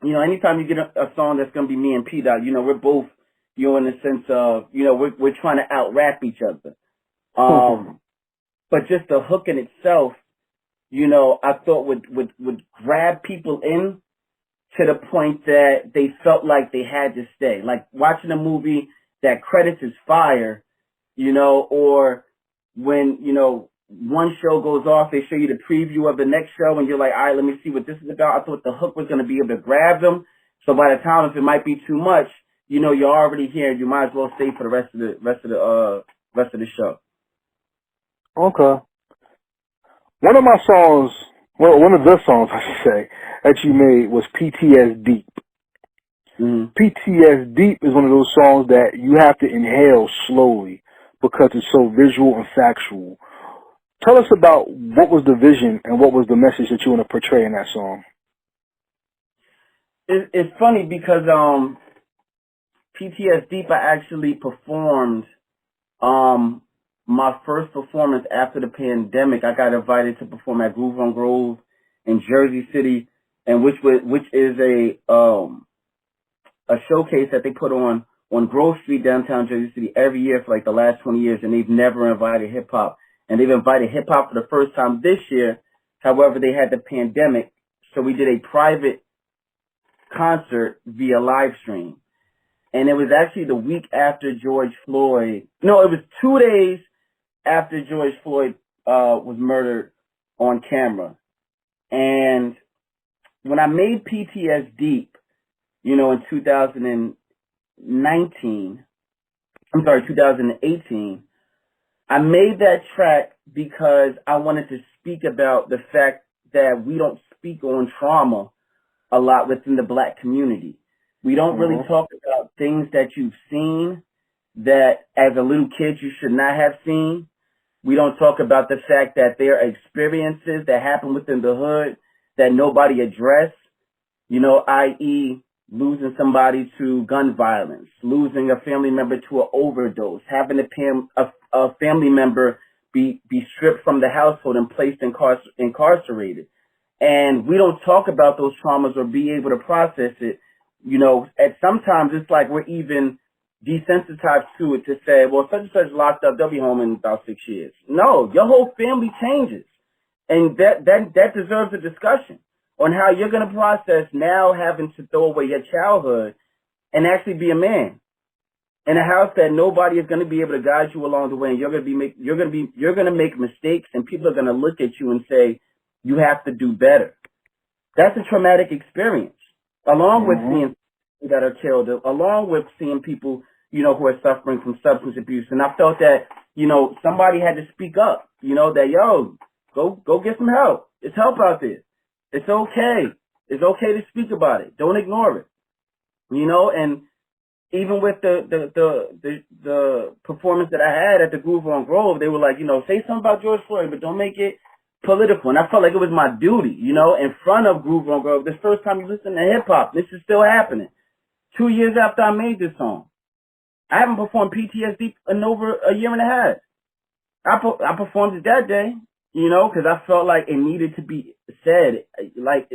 Speaker 3: you know, anytime you get a song that's going to be me and P-Dot, you know, we're both, you know, in the sense of, you know, we're trying to out-rap each other. But just the hook in itself, you know, I thought would grab people in to the point that they felt like they had to stay. Like watching a movie that credits is fire, you know, or when, you know, one show goes off, they show you the preview of the next show, and you're like, all right, let me see what this is about. I thought the hook was going to be able to grab them. So by the time, if it might be too much, you know, you're already here. You might as well stay for the rest of the show.
Speaker 2: Okay. One of my songs, well, one of the songs I should say that you made was PTS Deep. PTS Deep is one of those songs that you have to inhale slowly, because it's so visual and factual. Tell us about what was the vision and what was the message that you want to portray in that song.
Speaker 3: It's funny because PTSD, I actually performed my first performance after the pandemic. I got invited to perform at Groove on Grove in Jersey City, and which is a showcase that they put on Grove Street, downtown Jersey City, every year for like the last 20 years, and they've never invited hip hop. And they've invited hip hop for the first time this year. However, they had the pandemic, so we did a private concert via live stream. And it was actually the week after George Floyd. No, it was 2 days after George Floyd was murdered on camera. And when I made PTSD, in 2018, I made that track because I wanted to speak about the fact that we don't speak on trauma a lot within the black community. We don't really talk about things that you've seen that as a little kid you should not have seen. We don't talk about the fact that there are experiences that happen within the hood that nobody addressed, i.e. losing somebody to gun violence, losing a family member to an overdose, having a family member be stripped from the household and placed incarcerated. And we don't talk about those traumas or be able to process it. At sometimes it's like we're even desensitized to it to say, well, such and such locked up, they'll be home in about 6 years. No, your whole family changes. And that deserves a discussion on how you're going to process now having to throw away your childhood and actually be a man in a house that nobody is going to be able to guide you along the way. And you're going to make mistakes, and people are going to look at you and say, you have to do better. That's a traumatic experience, along with seeing people that are killed, along with seeing people, who are suffering from substance abuse. And I felt that, somebody had to speak up, that, go get some help. There's help out there. It's okay. It's okay to speak about it. Don't ignore it. And even with the performance that I had at the Groove on Grove, they were like, say something about George Floyd, but don't make it political. And I felt like it was my duty, in front of Groove on Grove. This first time you listen to hip hop, this is still happening. 2 years after I made this song, I haven't performed PTSD in over a year and a half. I performed it that day, because I felt like it needed to be said. Like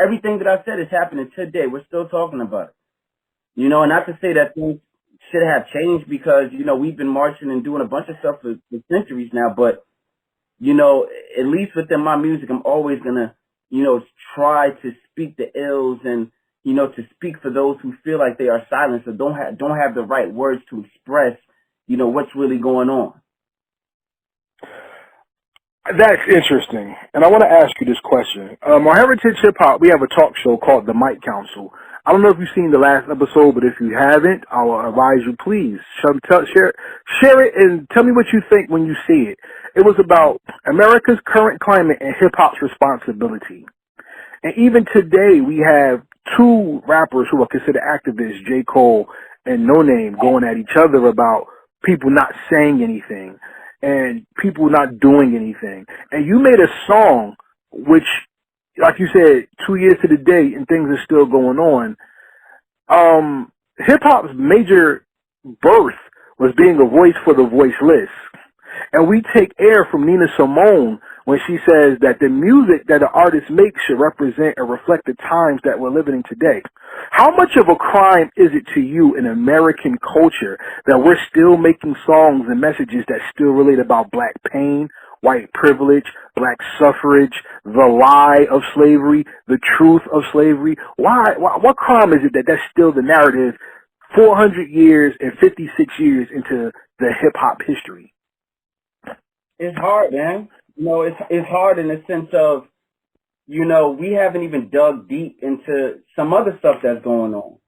Speaker 3: everything that I said is happening today. We're still talking about it, and not to say that things should have changed because, we've been marching and doing a bunch of stuff for centuries now, but at least within my music, I'm always gonna, try to speak the ills and, to speak for those who feel like they are silenced or don't have the right words to express, what's really going on.
Speaker 2: That's interesting. And I want to ask you this question. On Heritage Hip Hop, we have a talk show called The Mic Council. I don't know if you've seen the last episode, but if you haven't, I'll advise you, please share it and tell me what you think when you see it. It was about America's current climate and hip hop's responsibility. And even today, we have two rappers who are considered activists, J. Cole and No Name, going at each other about people not saying anything and people not doing anything. And you made a song which, like you said, 2 years to the day and things are still going on. Hip hop's major birth was being a voice for the voiceless. And we take air from Nina Simone when she says that the music that an artist makes should represent and reflect the times that we're living in today. How much of a crime is it to you in American culture that we're still making songs and messages that still relate about black pain, white privilege, black suffrage, the lie of slavery, the truth of slavery? What crime is it that that's still the narrative 400 years and 56 years into the hip-hop history?
Speaker 3: It's hard, man. It's hard in the sense of, we haven't even dug deep into some other stuff that's going on.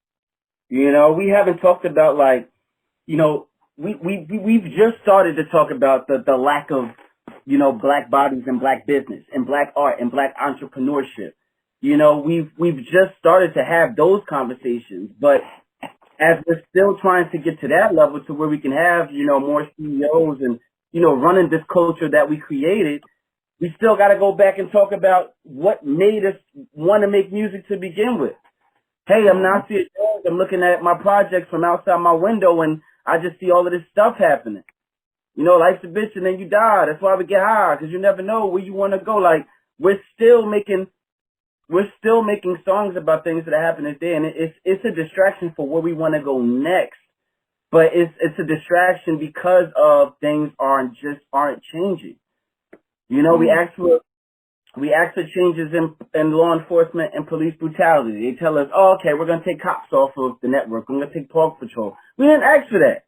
Speaker 3: We haven't talked about we've just started to talk about the lack of, black bodies and black business and black art and black entrepreneurship. We've just started to have those conversations, but as we're still trying to get to that level to where we can have, more CEOs and, running this culture that we created, we still got to go back and talk about what made us want to make music to begin with. Hey, I'm Nasir Jones. I'm looking at my projects from outside my window, and I just see all of this stuff happening. Life's a bitch, and then you die. That's why we get high, because you never know where you want to go. Like, we're still making songs about things that are happening today, and it's a distraction for where we want to go next. But it's a distraction because of things aren't changing. We ask for changes in law enforcement and police brutality. They tell us, oh, okay, we're going to take cops off of the network. We're going to take Park Patrol. We didn't ask for that.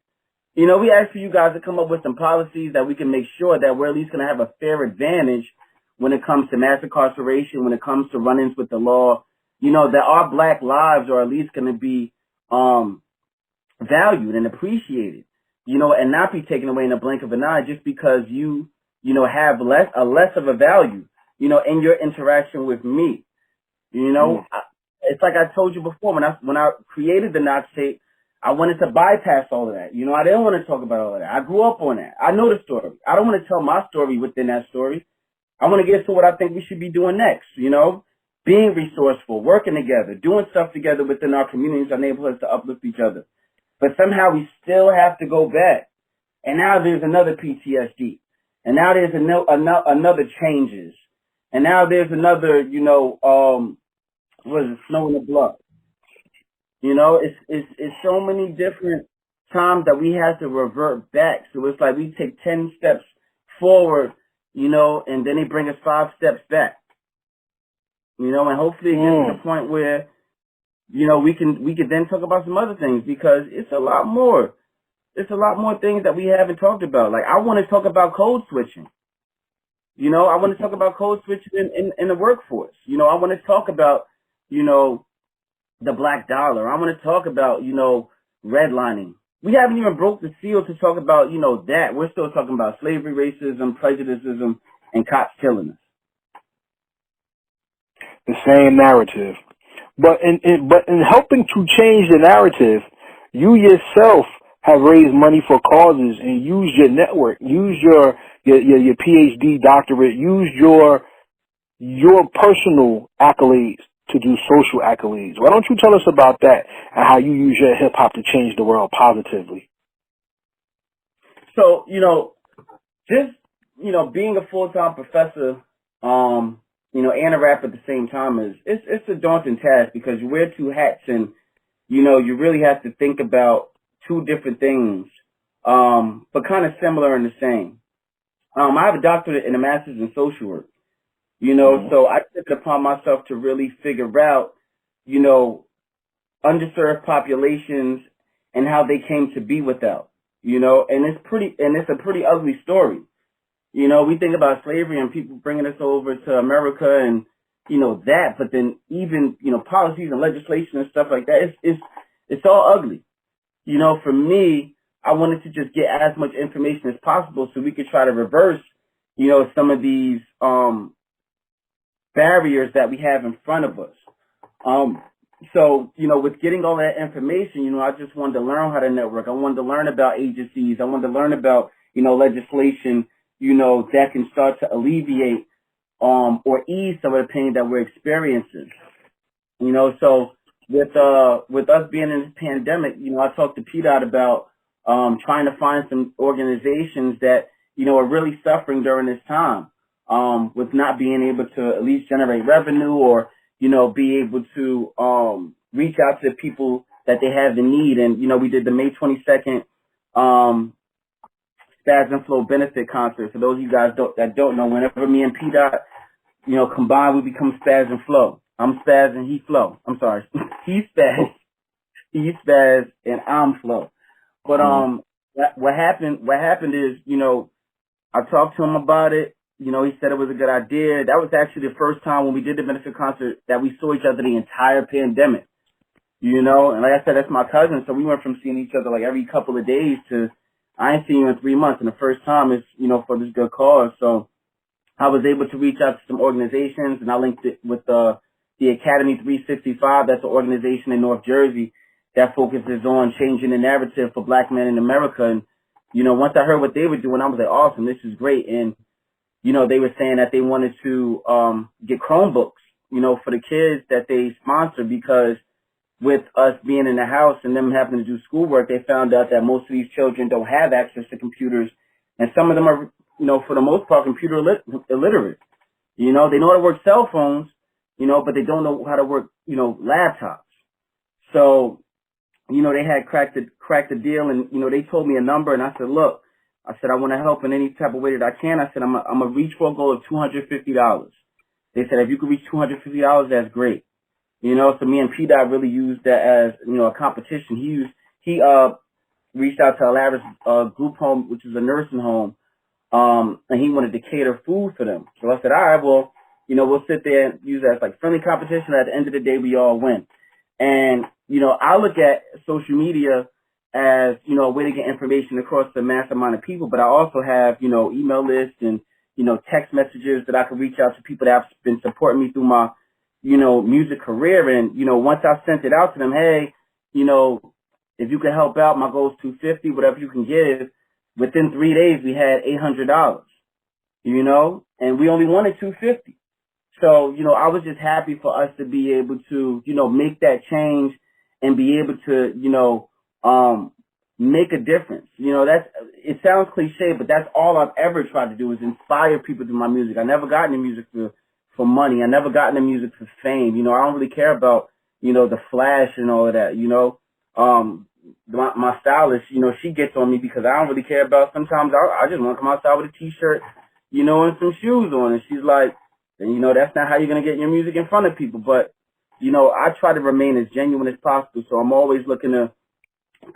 Speaker 3: We asked for you guys to come up with some policies that we can make sure that we're at least going to have a fair advantage when it comes to mass incarceration, when it comes to run-ins with the law, that our black lives are at least going to be valued and appreciated, and not be taken away in a blink of an eye just because you have less of a value, in your interaction with me. It's like I told you before, when I created the Knox tape, I wanted to bypass all of that. I didn't want to talk about all of that. I grew up on that. I know the story. I don't want to tell my story within that story. I want to get to what I think we should be doing next, being resourceful, working together, doing stuff together within our communities, our neighborhoods to uplift each other. But somehow we still have to go back. And now there's another PTSD. And now there's another changes. And now there's another, snow in the blood. It's so many different times that we have to revert back. So it's like we take 10 steps forward, and then they bring us 5 steps back. And hopefully it gets to the point where, we can then talk about some other things, because it's a lot more. It's a lot more things that we haven't talked about. Like, I want to talk about code switching. I want to talk about code switching in the workforce. I want to talk about, the black dollar. I want to talk about, redlining. We haven't even broke the seal to talk about, that. We're still talking about slavery, racism, prejudicism, and cops killing us.
Speaker 2: The same narrative. But in helping to change the narrative, you yourself have raised money for causes and used your network, use your PhD doctorate, use your personal accolades to do social accolades. Why don't you tell us about that and how you use your hip hop to change the world positively?
Speaker 3: So, just, being a full-time professor, and a rapper at the same time it's a daunting task, because you wear 2 hats and, you really have to think about 2 different things, but kind of similar and the same. I have a doctorate and a master's in social work, so I took it upon myself to really figure out, underserved populations and how they came to be without, and it's a pretty ugly story. We think about slavery and people bringing us over to America and, that, but then even, policies and legislation and stuff like that, it's all ugly. For me, I wanted to just get as much information as possible so we could try to reverse, some of these, barriers that we have in front of us. So, with getting all that information, I just wanted to learn how to network. I wanted to learn about agencies. I wanted to learn about, legislation, that can start to alleviate or ease some of the pain that we're experiencing. So with us being in this pandemic, I talked to P-Dot about trying to find some organizations that, are really suffering during this time, with not being able to at least generate revenue or, be able to reach out to people that they have the need. And, we did the May 22nd Spaz and Flow benefit concert. For those of you guys that don't know, whenever me and P-Dot, combine, we become Spaz and Flow. I'm Spaz and he Flow. I'm sorry. He's Spaz and I'm Flow. But what happened is, I talked to him about it. He said it was a good idea. That was actually the first time when we did the benefit concert that we saw each other the entire pandemic. And like I said, that's my cousin, so we went from seeing each other like every couple of days to I ain't seen you in 3 months, and the first time is, for this good cause. So I was able to reach out to some organizations, and I linked it with the Academy 365. That's an organization in North Jersey that focuses on changing the narrative for black men in America. And, once I heard what they were doing, I was like, awesome, this is great. And, they were saying that they wanted to get Chromebooks, for the kids that they sponsor, because with us being in the house and them having to do schoolwork, they found out that most of these children don't have access to computers. And some of them are, for the most part, computer illiterate. They know how to work cell phones, but they don't know how to work, laptops. So, they had cracked the deal, and, they told me a number, and I said, look, I said, I want to help in any type of way that I can. I said, I'm going to reach for a goal of $250. They said, if you could reach $250, that's great. So me and P-Dot really used that as, a competition. He reached out to Alaris group home, which is a nursing home, and he wanted to cater food for them. So I said, all right, well, we'll sit there and use that as like friendly competition. At the end of the day, we all win. And, I look at social media as, a way to get information across the mass amount of people, but I also have, email lists and, text messages that I can reach out to people that have been supporting me through my, music career. And, once I sent it out to them, hey, if you can help out, my goal is $250, whatever you can give. Within 3 days, we had $800, and we only wanted $250. So, I was just happy for us to be able to, make that change and be able to, make a difference. It sounds cliche, but that's all I've ever tried to do is inspire people through my music. I never got into music for money. I never got into music for fame. I don't really care about, the flash and all of that, my stylist, she gets on me because I don't really care about, sometimes I just want to come outside with a t-shirt, and some shoes on. And she's like, that's not how you're going to get your music in front of people. But, I try to remain as genuine as possible. So I'm always looking to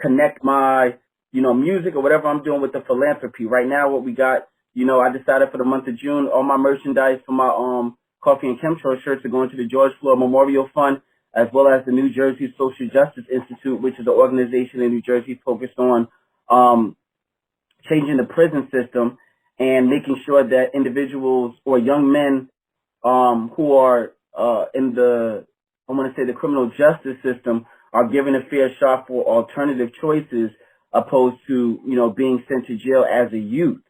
Speaker 3: connect my, music or whatever I'm doing with the philanthropy. Right now, what we got, I decided for the month of June, all my merchandise for my coffee and chemtrail shirts are going to the George Floyd Memorial Fund, as well as the New Jersey Social Justice Institute, which is an organization in New Jersey focused on changing the prison system and making sure that individuals or young men who are in the, I want to say, the criminal justice system are given a fair shot for alternative choices opposed to, being sent to jail as a youth.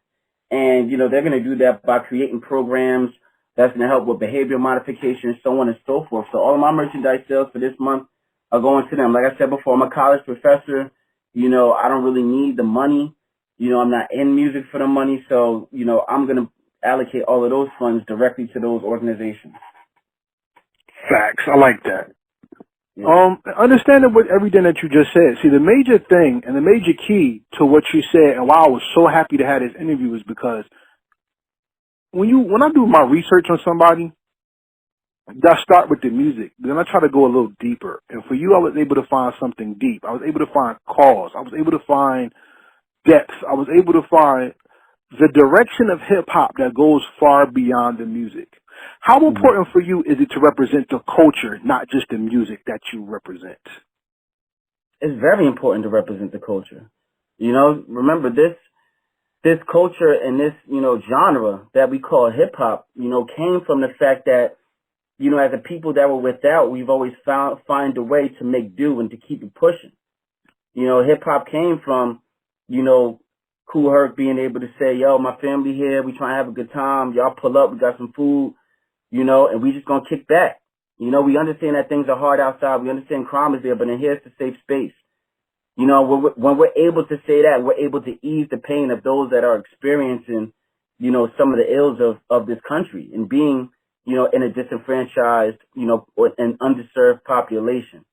Speaker 3: And, they're going to do that by creating programs that's going to help with behavior modification and so on and so forth. So all of my merchandise sales for this month are going to them. Like I said before, I'm a college professor. I don't really need the money. I'm not in music for the money. So, I'm going to allocate all of those funds directly to those organizations.
Speaker 2: Facts. I like that.
Speaker 3: Yeah.
Speaker 2: Understanding what everything that you just said. See, the major thing and the major key to what you said, and why I was so happy to have this interview, is because when I do my research on somebody, I start with the music. Then I try to go a little deeper. And for you, I was able to find something deep. I was able to find cause. I was able to find depth. I was able to find the direction of hip hop that goes far beyond the music. How important for you is it to represent the culture, not just the music that you represent?
Speaker 3: It's very important to represent the culture. Remember this culture and this, genre that we call hip hop, came from the fact that, as a people that were without, we've always find a way to make do and to keep it pushing. Hip hop came from, Kool Herc being able to say, yo, my family here, we trying to have a good time. Y'all pull up, we got some food, and we just gonna kick back. We understand that things are hard outside. We understand crime is there, but in here it's a safe space. When we're able to say that, we're able to ease the pain of those that are experiencing, some of the ills of this country and being, in a disenfranchised, or an underserved population.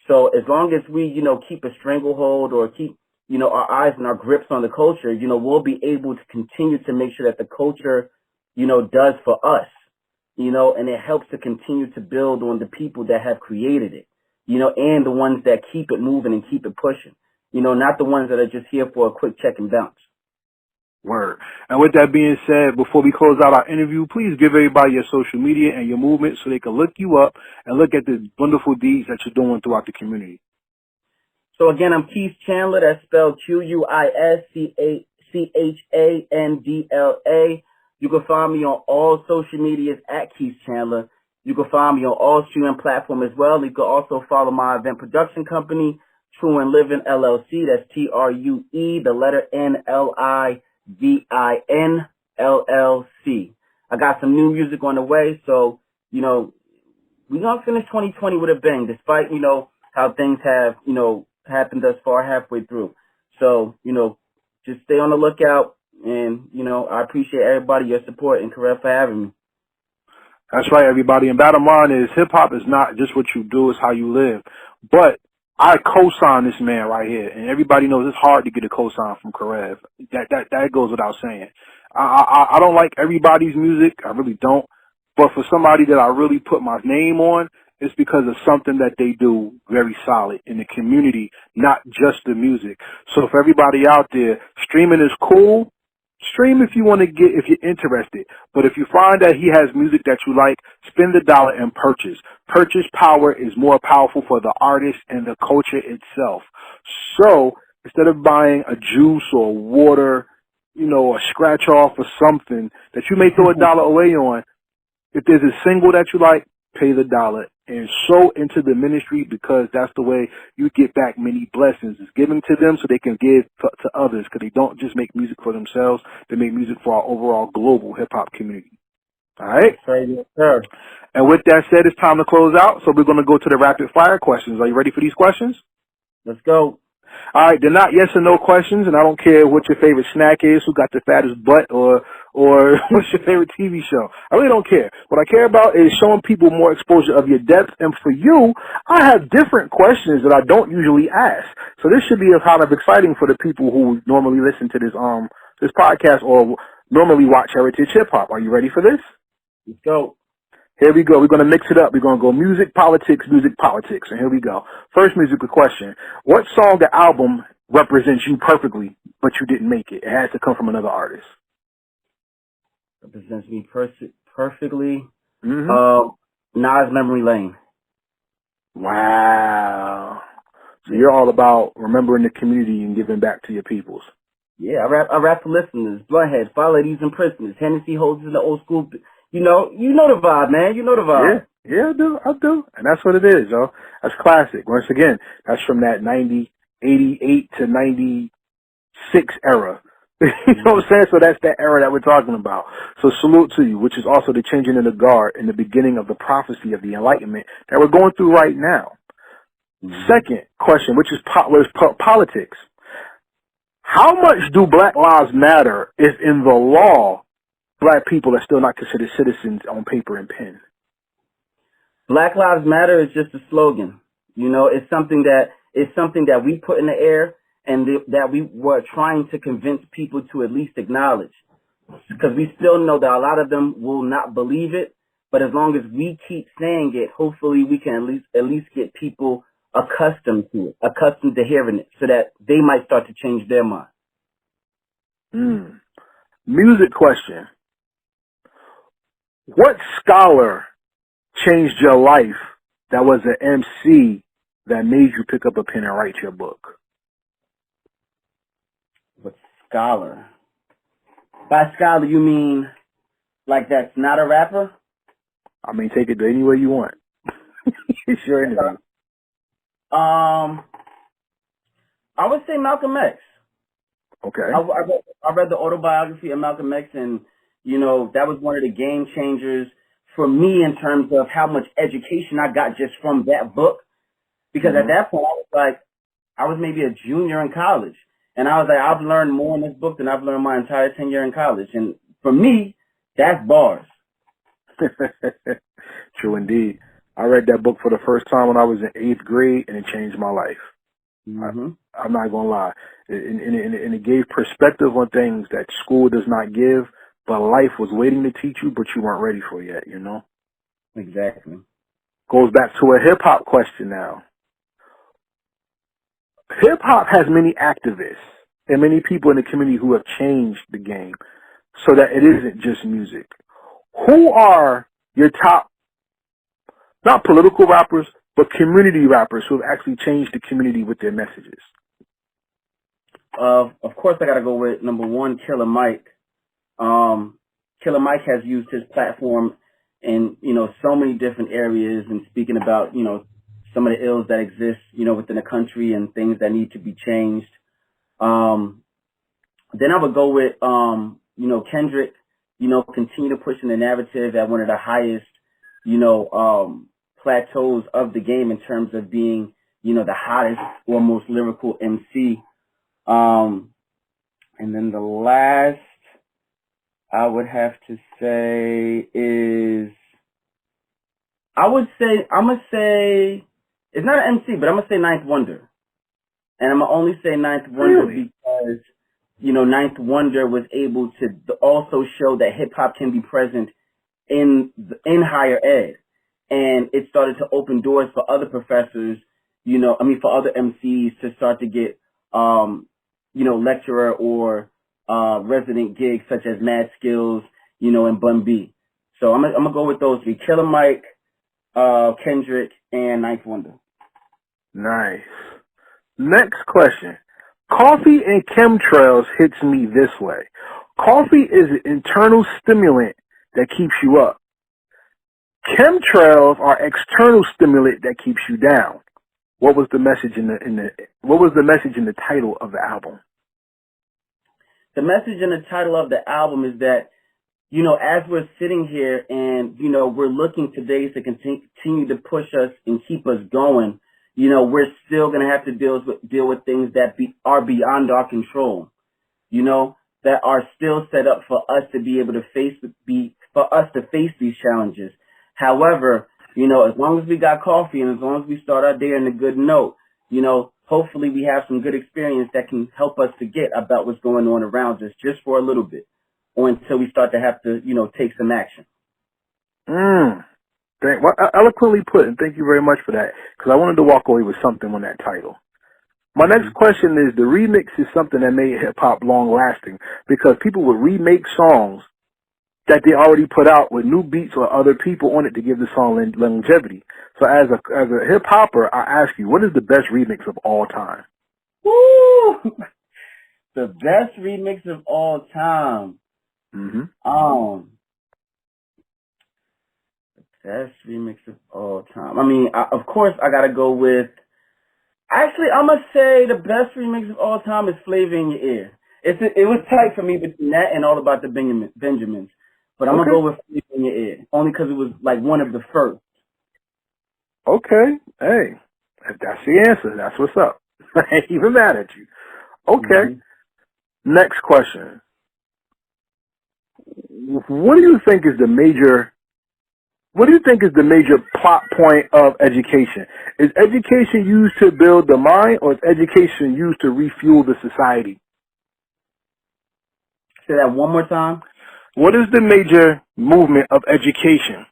Speaker 3: So as long as we, keep a stranglehold or keep, our eyes and our grips on the culture, we'll be able to continue to make sure that the culture, does for us, and it helps to continue to build on the people that have created it, and the ones that keep it moving and keep it pushing, not the ones that are just here for a quick check and bounce.
Speaker 2: Word. And with that being said, before we close out our interview, please give everybody your social media and your movement so they can look you up and look at the wonderful deeds that you're doing throughout the community.
Speaker 3: So again, I'm Quis Chandla. That's spelled Q-U-I-S-C-H-A-N-D-L-A. You can find me on all social medias at Quis Chandla. You can find me on all streaming platforms as well. You can also follow my event production company, True N Livin LLC. That's TRUE, the letter NLIVIN LLC. I got some new music on the way, so, you know, we're going to finish 2020 with a bang, despite, you know, how things have, you know, happened thus far halfway through. So, you know, just stay on the lookout, and, you know, I appreciate everybody, your support, and Karel for having me.
Speaker 2: That's right, everybody. And bottom line is hip-hop is not just what you do, it's how you live. But I co-sign this man right here, and everybody knows it's hard to get a co-sign from Karev. That goes without saying. I don't like everybody's music. I really don't. But for somebody that I really put my name on, it's because of something that they do very solid in the community, not just the music. So for everybody out there, streaming is cool. Stream if you want to get, if you're interested. But if you find that he has music that you like, spend the dollar and purchase. Purchase power is more powerful for the artist and the culture itself. So instead of buying a juice or water, you know, a scratch off or something that you may throw a dollar away on, if there's a single that you like, pay the dollar and sow into the ministry, because that's the way you get back many blessings. It's giving to them so they can give to others, because they don't just make music for themselves. They make music for our overall global hip-hop community. All right?
Speaker 3: Yes, sir.
Speaker 2: And with that said, it's time to close out, so we're going to go to the rapid-fire questions. Are you ready for these questions?
Speaker 3: Let's go.
Speaker 2: All right, they're not yes or no questions, and I don't care what your favorite snack is, who got the fattest butt, or what's your favorite TV show. I really don't care. What I care about is showing people more exposure of your depth, and for you, I have different questions that I don't usually ask. So this should be kind of exciting for the people who normally listen to this podcast or normally watch Heritage Hip Hop. Are you ready for this?
Speaker 3: Let's go.
Speaker 2: Here we go. We're going to mix it up. We're going to go music, politics. And here we go. First musical question. What song or album represents you perfectly, but you didn't make it? It has to come from another artist.
Speaker 3: Represents me perfectly.
Speaker 2: Mm-hmm.
Speaker 3: Nas Memory Lane.
Speaker 2: Wow. So you're all about remembering the community and giving back to your peoples.
Speaker 3: Yeah, I rap for listeners, bloodheads, fire ladies, and prisoners, Hennessy holders in the old school. You know the vibe, man. You know the vibe.
Speaker 2: Yeah, I do. And that's what it is, yo. That's classic. Once again, that's from that 88 to 96 era. You know what I'm saying? So that's that era that we're talking about. So salute to you, which is also the changing of the guard in the beginning of the prophecy of the enlightenment that we're going through right now. Mm-hmm. Second question, which is politics. How much do Black Lives Matter if in the law Black people are still not considered citizens on paper and pen?
Speaker 3: Black Lives Matter is just a slogan. You know, it's something that we put in the air, and that we were trying to convince people to at least acknowledge. Because we still know that a lot of them will not believe it, but as long as we keep saying it, hopefully we can at least get people accustomed to it, accustomed to hearing it, so that they might start to change their mind.
Speaker 2: Music question. What scholar changed your life that was an MC that made you pick up a pen and write your book?
Speaker 3: What scholar? By scholar, you mean like that's not a rapper?
Speaker 2: I mean, take it any way you want. It's your interview.
Speaker 3: I would say Malcolm X.
Speaker 2: Okay.
Speaker 3: I read the autobiography of Malcolm X, and, you know, that was one of the game changers for me in terms of how much education I got just from that book. Because at that point, I was maybe a junior in college. And I was like, I've learned more in this book than I've learned my entire tenure in college. And for me, that's bars.
Speaker 2: True indeed. I read that book for the first time when I was in 8th grade, and it changed my life.
Speaker 3: Mm-hmm.
Speaker 2: I'm not going to lie. And it gave perspective on things that school does not give, but life was waiting to teach you, but you weren't ready for yet, you know?
Speaker 3: Exactly.
Speaker 2: Goes back to a hip-hop question now. Hip-hop has many activists and many people in the community who have changed the game so that it isn't just music. Who are your top, not political rappers, but community rappers who have actually changed the community with their messages?
Speaker 3: Of course, I got to go with number one, Killer Mike. Killer Mike has used his platform in, so many different areas and speaking about, some of the ills that exist, within the country and things that need to be changed. Then I would go with, Kendrick, continue to pushing the narrative at one of the highest, plateaus of the game in terms of being, the hottest or most lyrical MC. And then the last I would have to say is, I'm going to say, it's not an MC, but I'm going to say Ninth Wonder. And I'm going to only say Ninth Wonder because, Ninth Wonder was able to also show that hip hop can be present in higher ed. And it started to open doors for other professors, for other MCs to start to get, lecturer or resident gigs such as Mad Skills, and Bun B. So I'm gonna go with those three: Killer Mike, Kendrick, and Ninth Wonder.
Speaker 2: Nice. Next question. Coffee and chemtrails hits me this way. Coffee is an internal stimulant that keeps you up. Chemtrails are external stimulant that keeps you down. What was the message in the title of the album?
Speaker 3: The message in the title of the album is that, as we're sitting here and, we're looking today to continue to push us and keep us going, we're still going to have to deal with things that are beyond our control, that are still set up for us to be able to face these challenges. However, as long as we got coffee and as long as we start our day on a good note, hopefully we have some good experience that can help us forget about what's going on around us just for a little bit or until we start to have to, take some action.
Speaker 2: Well, eloquently put, and thank you very much for that, because I wanted to walk away with something on that title. My next question is, the remix is something that made hip-hop long-lasting, because people would remake songs that they already put out with new beats or other people on it to give the song longevity. So as a hip-hopper, I ask you, what is the best remix of all time?
Speaker 3: Woo! The best remix of all time. The best remix of all time. I mean, of course, I gotta go with. Actually, I'm gonna say the best remix of all time is "Flavor in Your Ear." It was tight for me between that and All About the Benjamins, but I'm gonna go with "Flavor in Your Ear" only because it was like one of the first.
Speaker 2: Okay, hey, if that's the answer, that's what's up. I ain't even mad at you. Okay. Next question. What do you think is the major plot point of education? Is education used to build the mind, or is education used to refuel the society?
Speaker 3: Say that one more time.
Speaker 2: What is the major movement of education?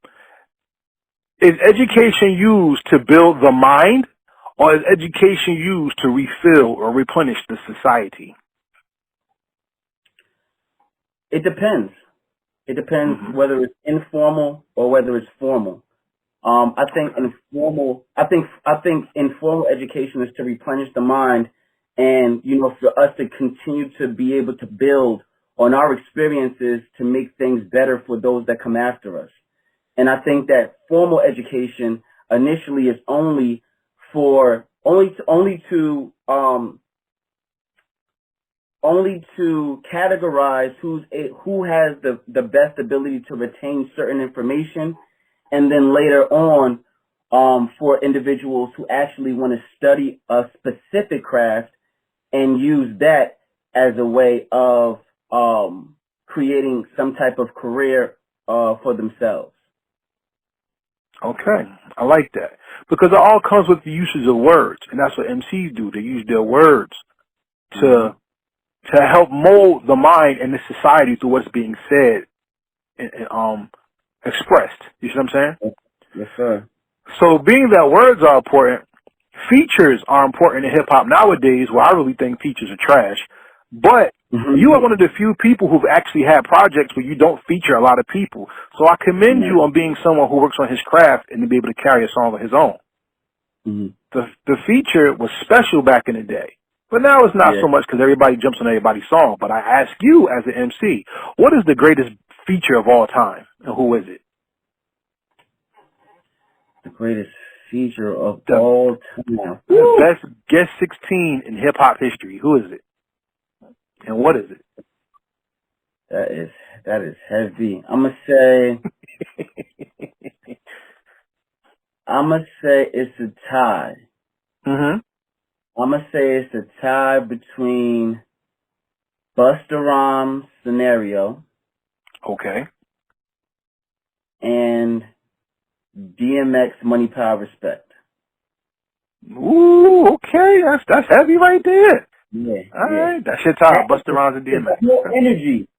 Speaker 2: Is education used to build the mind, or is education used to refill or replenish the society?
Speaker 3: It depends. It depends whether it's informal or whether it's formal. I think informal education is to replenish the mind and, for us to continue to be able to build on our experiences to make things better for those that come after us. And I think that formal education initially is only to categorize who has the best ability to retain certain information, and then later on, for individuals who actually want to study a specific craft and use that as a way of creating some type of career for themselves.
Speaker 2: Okay, I like that, because it all comes with the usage of words, and that's what MCs do. They use their words to help mold the mind and the society through what's being said and expressed. You see what I'm saying?
Speaker 3: Yes, sir.
Speaker 2: So being that words are important, features are important in hip-hop nowadays, where I really think features are trash. But you are one of the few people who've actually had projects where you don't feature a lot of people. So I commend you on being someone who works on his craft and to be able to carry a song of his own. The feature was special back in the day. But now it's not so much because everybody jumps on everybody's song. But I ask you as an MC, what is the greatest feature of all time, and who is it?
Speaker 3: The greatest feature of
Speaker 2: The-
Speaker 3: all time.
Speaker 2: The best guest 16 in hip hop history. Who is it? And what is it?
Speaker 3: That is heavy. I'm gonna say it's a tie.
Speaker 2: Mm-hmm.
Speaker 3: I'm gonna say it's a tie between Busta Rhymes Scenario
Speaker 2: Okay.
Speaker 3: and DMX Money Power Respect.
Speaker 2: Ooh, okay. That's heavy right there.
Speaker 3: Yeah,
Speaker 2: All
Speaker 3: yeah.
Speaker 2: right. That shit's hard. Busta Rhymes and DMX.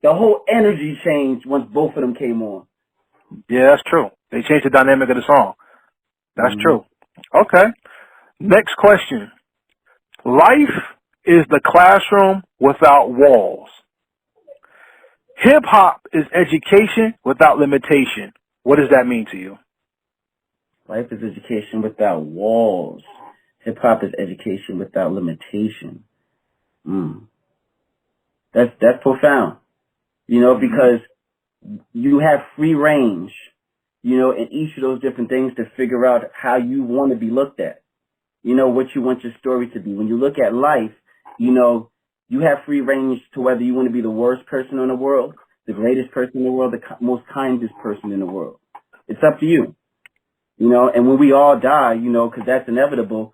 Speaker 3: The whole energy changed once both of them came on.
Speaker 2: Yeah, that's true. They changed the dynamic of the song. That's true. Okay. Next question. Life is the classroom without walls. Hip hop is education without limitation. What does that mean to you?
Speaker 3: Life is education without walls. Hip hop is education without limitation. That's profound. You know, because you have free range, you know, in each of those different things to figure out how you want to be looked at. You know, what you want your story to be. When you look at life, you know, you have free range to whether you want to be the worst person in the world, the greatest person in the world, the most kindest person in the world. It's up to you. You know, and when we all die, you know, because that's inevitable,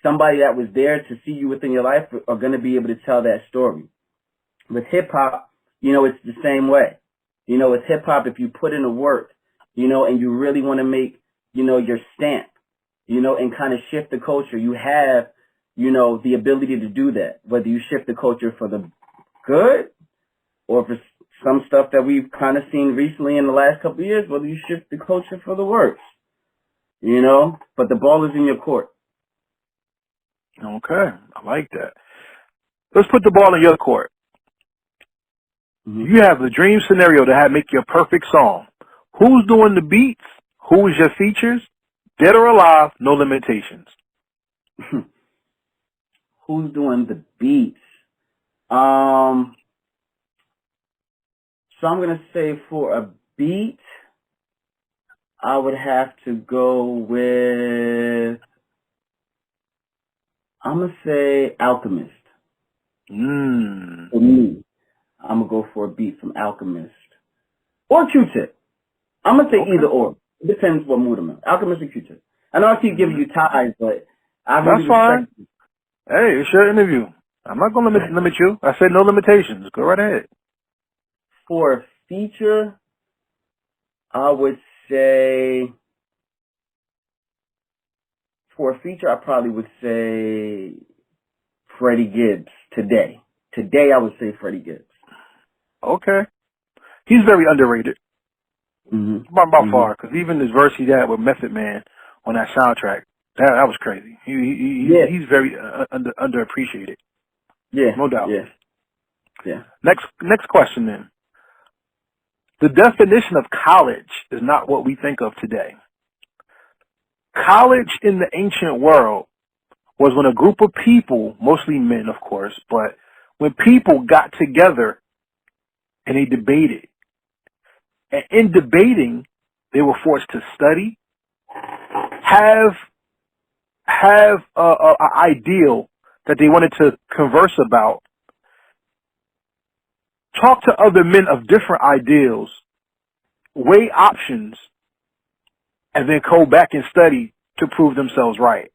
Speaker 3: somebody that was there to see you within your life are going to be able to tell that story. With hip hop, you know, it's the same way. You know, with hip hop, if you put in the work, you know, and you really want to make, you know, your stamp, you know, and kind of shift the culture, you have, you know, the ability to do that. Whether you shift the culture for the good or for some stuff that we've kind of seen recently in the last couple of years, whether you shift the culture for the worse, you know, but the ball is in your court.
Speaker 2: Okay. I like that. Let's put the ball in your court. You have the dream scenario to make your perfect song. Who's doing the beats? Who is your features? Dead or alive, no limitations.
Speaker 3: Who's doing the beats? So I'm going to say for a beat, I would have to go with, I'm going to say Alchemist. For me, I'm going to go for a beat from Alchemist. Or Q-Tip. I'm going to say either or. It depends what mood I'm in. Alchemist or Q-Tip. I know I keep giving you ties, but I really
Speaker 2: That's fine.
Speaker 3: respect you.
Speaker 2: Hey, it's your interview. I'm not going to limit you. I said no limitations. Go right ahead.
Speaker 3: For a feature, I would say, I probably would say Freddie Gibbs today. Today, I would say Freddie Gibbs.
Speaker 2: Okay. He's very underrated. By far, because even this verse he had with Method Man on that soundtrack, that was crazy. He's very underappreciated.
Speaker 3: Yeah.
Speaker 2: No doubt.
Speaker 3: Yeah.
Speaker 2: Next question then. The definition of college is not what we think of today. College in the ancient world was when a group of people, mostly men of course, but when people got together and they debated. And in debating, they were forced to study, have a ideal that they wanted to converse about, talk to other men of different ideals, weigh options, and then go back and study to prove themselves right.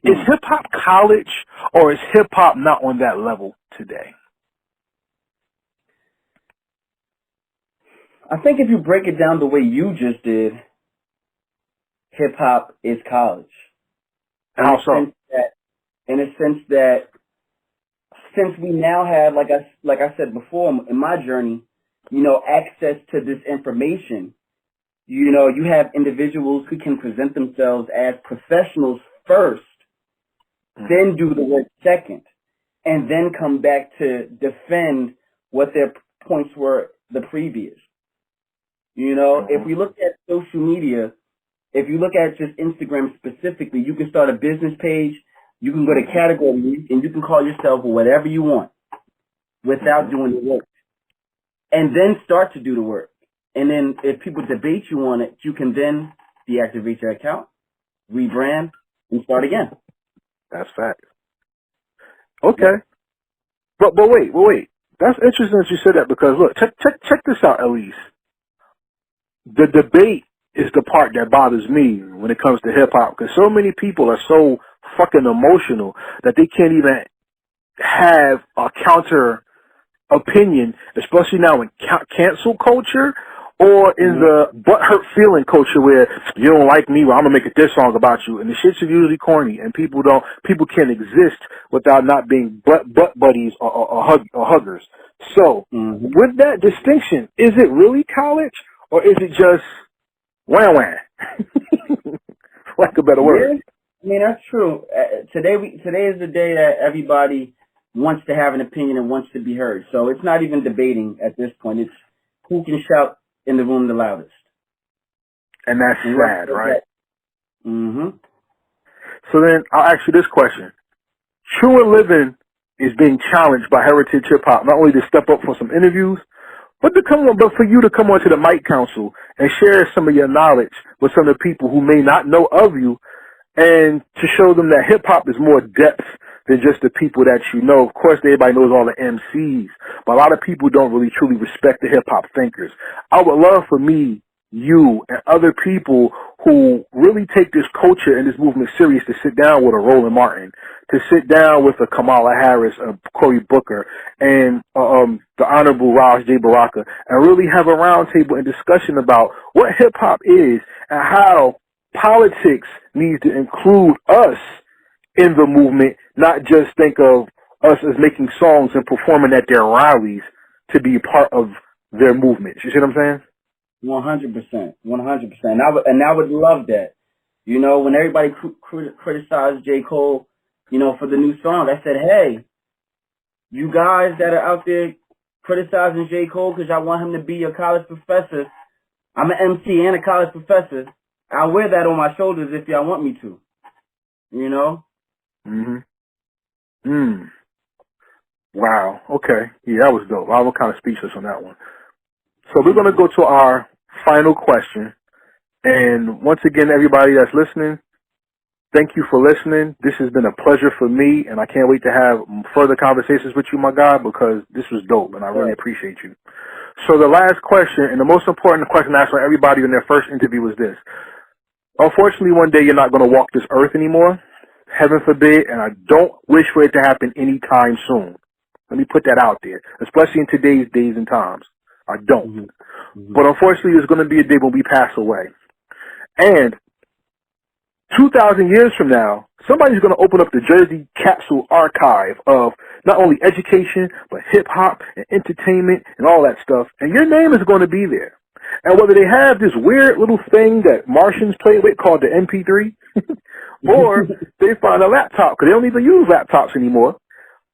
Speaker 2: Is hip-hop college, or is hip-hop not on that level today?
Speaker 3: I think if you break it down the way you just did, hip-hop is college.
Speaker 2: How so?
Speaker 3: In a sense that since we now have, like I said before in my journey, you know, access to this information, you know, you have individuals who can present themselves as professionals first, then do the work second, and then come back to defend what their points were the previous. You know, if we look at social media, if you look at just Instagram specifically, you can start a business page, you can go to categories, and you can call yourself whatever you want without doing the work. And then start to do the work. And then if people debate you on it, you can then deactivate your account, rebrand, and start again.
Speaker 2: That's fact. Okay. But wait. That's interesting that you said that, because look, check this out, Elise. The debate is the part that bothers me when it comes to hip hop, because so many people are so fucking emotional that they can't even have a counter opinion, especially now in cancel culture, or in the butthurt feeling culture where you don't like me, well, I'm gonna make a diss song about you, and the shit's usually corny, and people can't exist without not being butt buddies or huggers. So, with that distinction, is it really college, or is it just wham wham? Like a better word.
Speaker 3: Yeah, I mean, that's true. Today is the day that everybody wants to have an opinion and wants to be heard. So it's not even debating at this point. It's who can shout in the room the loudest.
Speaker 2: And that's sad, right?
Speaker 3: Mm-hmm.
Speaker 2: So then I'll ask you this question. True N Livin is being challenged by Heritage Hip Hop, not only to step up for some interviews, but for you to come onto the Mic Council and share some of your knowledge with some of the people who may not know of you, and to show them that hip hop is more depth than just the people that you know. Of course, everybody knows all the MCs, but a lot of people don't really truly respect the hip hop thinkers. I would love for me, you, and other people who really take this culture and this movement serious to sit down with a Roland Martin, to sit down with a Kamala Harris, a Cory Booker, and the Honorable Raj J. Baraka, and really have a roundtable and discussion about what hip hop is and how politics needs to include us in the movement, not just think of us as making songs and performing at their rallies to be part of their movement. You see what I'm saying?
Speaker 3: 100%. 100%. And I would love that. You know, when everybody criticized J. Cole, you know, for the new song, I said, hey, you guys that are out there criticizing J. Cole because y'all want him to be a college professor, I'm an MC and a college professor. I'll wear that on my shoulders if y'all want me to. You know?
Speaker 2: Wow. Okay. Yeah, that was dope. I was kind of speechless on that one. So we're going to go to our final question. And once again, everybody that's listening, thank you for listening. This has been a pleasure for me, and I can't wait to have further conversations with you, my guy, because this was dope, and I really appreciate you. So the last question, and the most important question I asked on everybody in their first interview was this. Unfortunately, one day you're not going to walk this earth anymore. Heaven forbid, and I don't wish for it to happen anytime soon. Let me put that out there, especially in today's days and times. I don't. But unfortunately, there's going to be a day when we pass away. And 2,000 years from now, somebody's going to open up the Jersey Capsule archive of not only education, but hip-hop and entertainment and all that stuff. And your name is going to be there. And whether they have this weird little thing that Martians play with called the MP3, or they find a laptop, because they don't even use laptops anymore.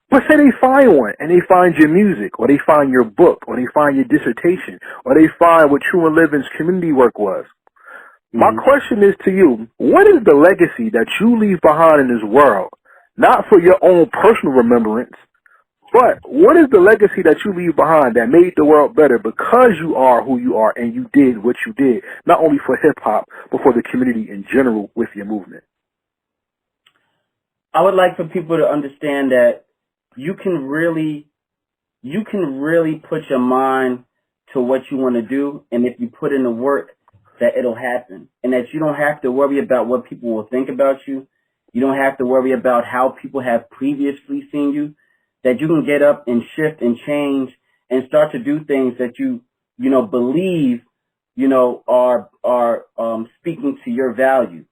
Speaker 2: But say they find one, and they find your music, or they find your book, or they find your dissertation, or they find what True N Livin's community work was. My question is to you, what is the legacy that you leave behind in this world? Not for your own personal remembrance, but what is the legacy that you leave behind that made the world better because you are who you are and you did what you did, not only for hip-hop, but for the community in general with your movement?
Speaker 3: I would like for people to understand that you can really put your mind to what you want to do, and if you put in the work, that it'll happen, and that you don't have to worry about what people will think about you. You don't have to worry about how people have previously seen you, that you can get up and shift and change and start to do things that you believe, are speaking to your value.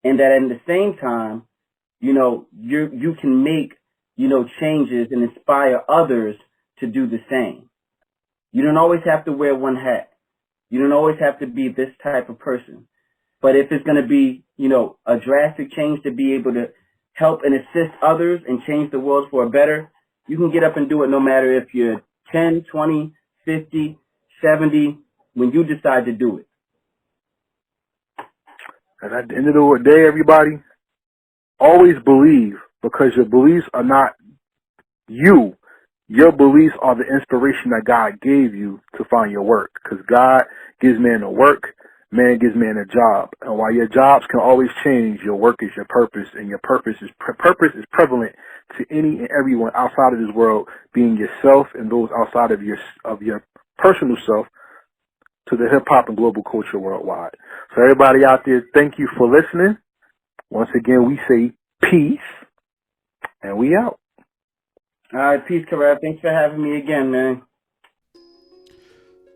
Speaker 3: And that at the same time, you can make, changes and inspire others to do the same. You don't always have to wear one hat. You don't always have to be this type of person. But if it's going to be, a drastic change to be able to help and assist others and change the world for a better, you can get up and do it no matter if you're 10, 20, 50, 70, when you decide to do it.
Speaker 2: And at the end of the day, everybody, always believe, because your beliefs are not you. Your beliefs are the inspiration that God gave you to find your work, because God gives man the work, man gives man a job. And while your jobs can always change, your work is your purpose, and your purpose is prevalent to any and everyone outside of this world, being yourself and those outside of your personal self, to the hip hop and global culture worldwide. So everybody out there, thank you for listening. Once again, we say peace, and we out.
Speaker 3: All right, peace, Karab. Thanks for having me again, man.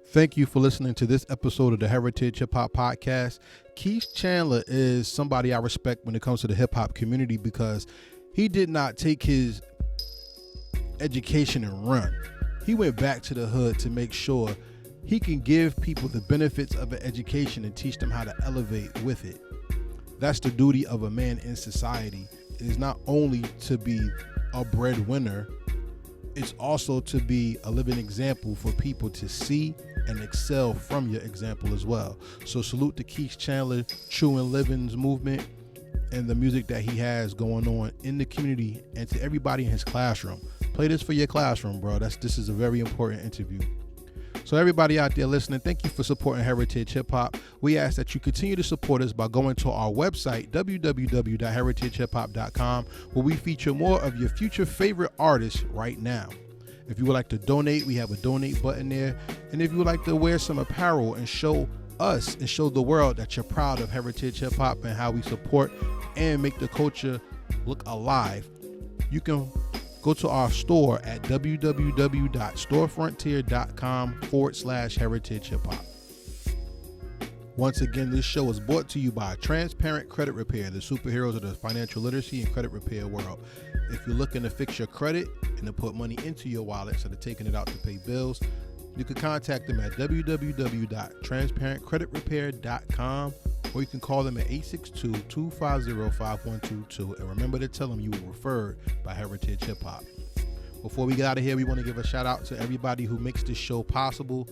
Speaker 1: Thank you for listening to this episode of the Heritage Hip Hop Podcast. Quis Chandla is somebody I respect when it comes to the hip hop community, because he did not take his education and run. He went back to the hood to make sure he can give people the benefits of an education and teach them how to elevate with it. That's the duty of a man in society. It is not only to be a breadwinner, it's also to be a living example for people to see and excel from your example as well. So salute to Quis Chandla, True N Livin's movement, and the music that he has going on in the community, and to everybody in his classroom. Play this for your classroom, bro. This is a very important interview. So everybody out there listening, thank you for supporting Heritage Hip Hop. We ask that you continue to support us by going to our website, www.heritagehiphop.com, where we feature more of your future favorite artists right now. If you would like to donate, we have a donate button there. And if you would like to wear some apparel and show us and show the world that you're proud of Heritage Hip Hop and how we support and make the culture look alive, you can go to our store at www.storefrontier.com/heritage hip hop. Once again, this show is brought to you by Transparent Credit Repair, the superheroes of the financial literacy and credit repair world. If you're looking to fix your credit and to put money into your wallet instead of taking it out to pay bills, you can contact them at www.transparentcreditrepair.com, or you can call them at 862-250-5122, and remember to tell them you were referred by Heritage Hip Hop. Before we get out of here, we want to give a shout out to everybody who makes this show possible.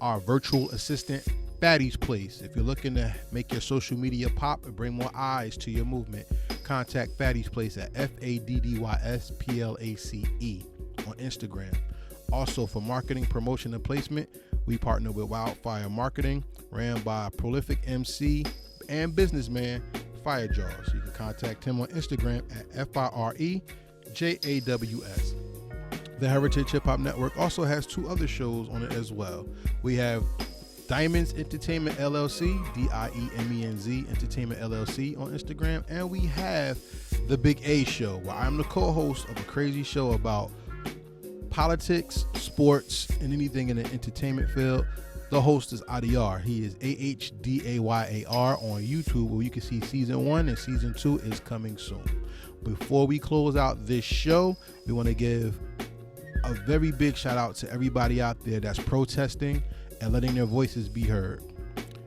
Speaker 1: Our virtual assistant, Fatty's Place. If you're looking to make your social media pop and bring more eyes to your movement, contact Fatty's Place at FADDYSPLACE on Instagram. Also, for marketing, promotion, and placement, we partner with Wildfire Marketing, ran by prolific MC and businessman Fire Jaws. You can contact him on Instagram at FIREJAWS. The Heritage Hip Hop Network also has 2 other shows on it as well. We have Diamonds Entertainment LLC, DIEMENZ Entertainment LLC on Instagram, and we have The Big A Show, where I'm the co-host of a crazy show about politics, sports, and anything in the entertainment field. The host is Adiyar. He is AHDAYAR on YouTube, where you can see season 1 and season 2 is coming soon. Before we close out this show, we want to give a very big shout out to everybody out there that's protesting and letting their voices be heard.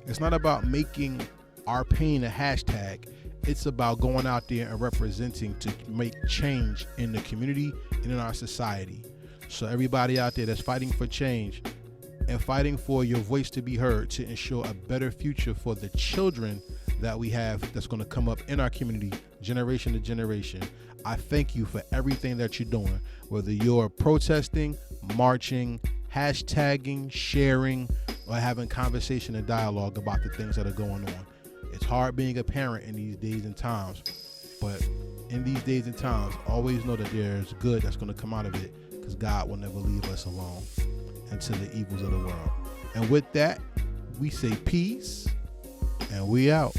Speaker 1: It's not about making our pain a hashtag. It's about going out there and representing to make change in the community and in our society. So everybody out there that's fighting for change and fighting for your voice to be heard to ensure a better future for the children that we have that's going to come up in our community generation to generation, I thank you for everything that you're doing, whether you're protesting, marching, hashtagging, sharing, or having conversation and dialogue about the things that are going on. It's hard being a parent in these days and times, but in these days and times, always know that there's good that's going to come out of it, because God will never leave us alone into the evils of the world. And with that, we say peace, and we out.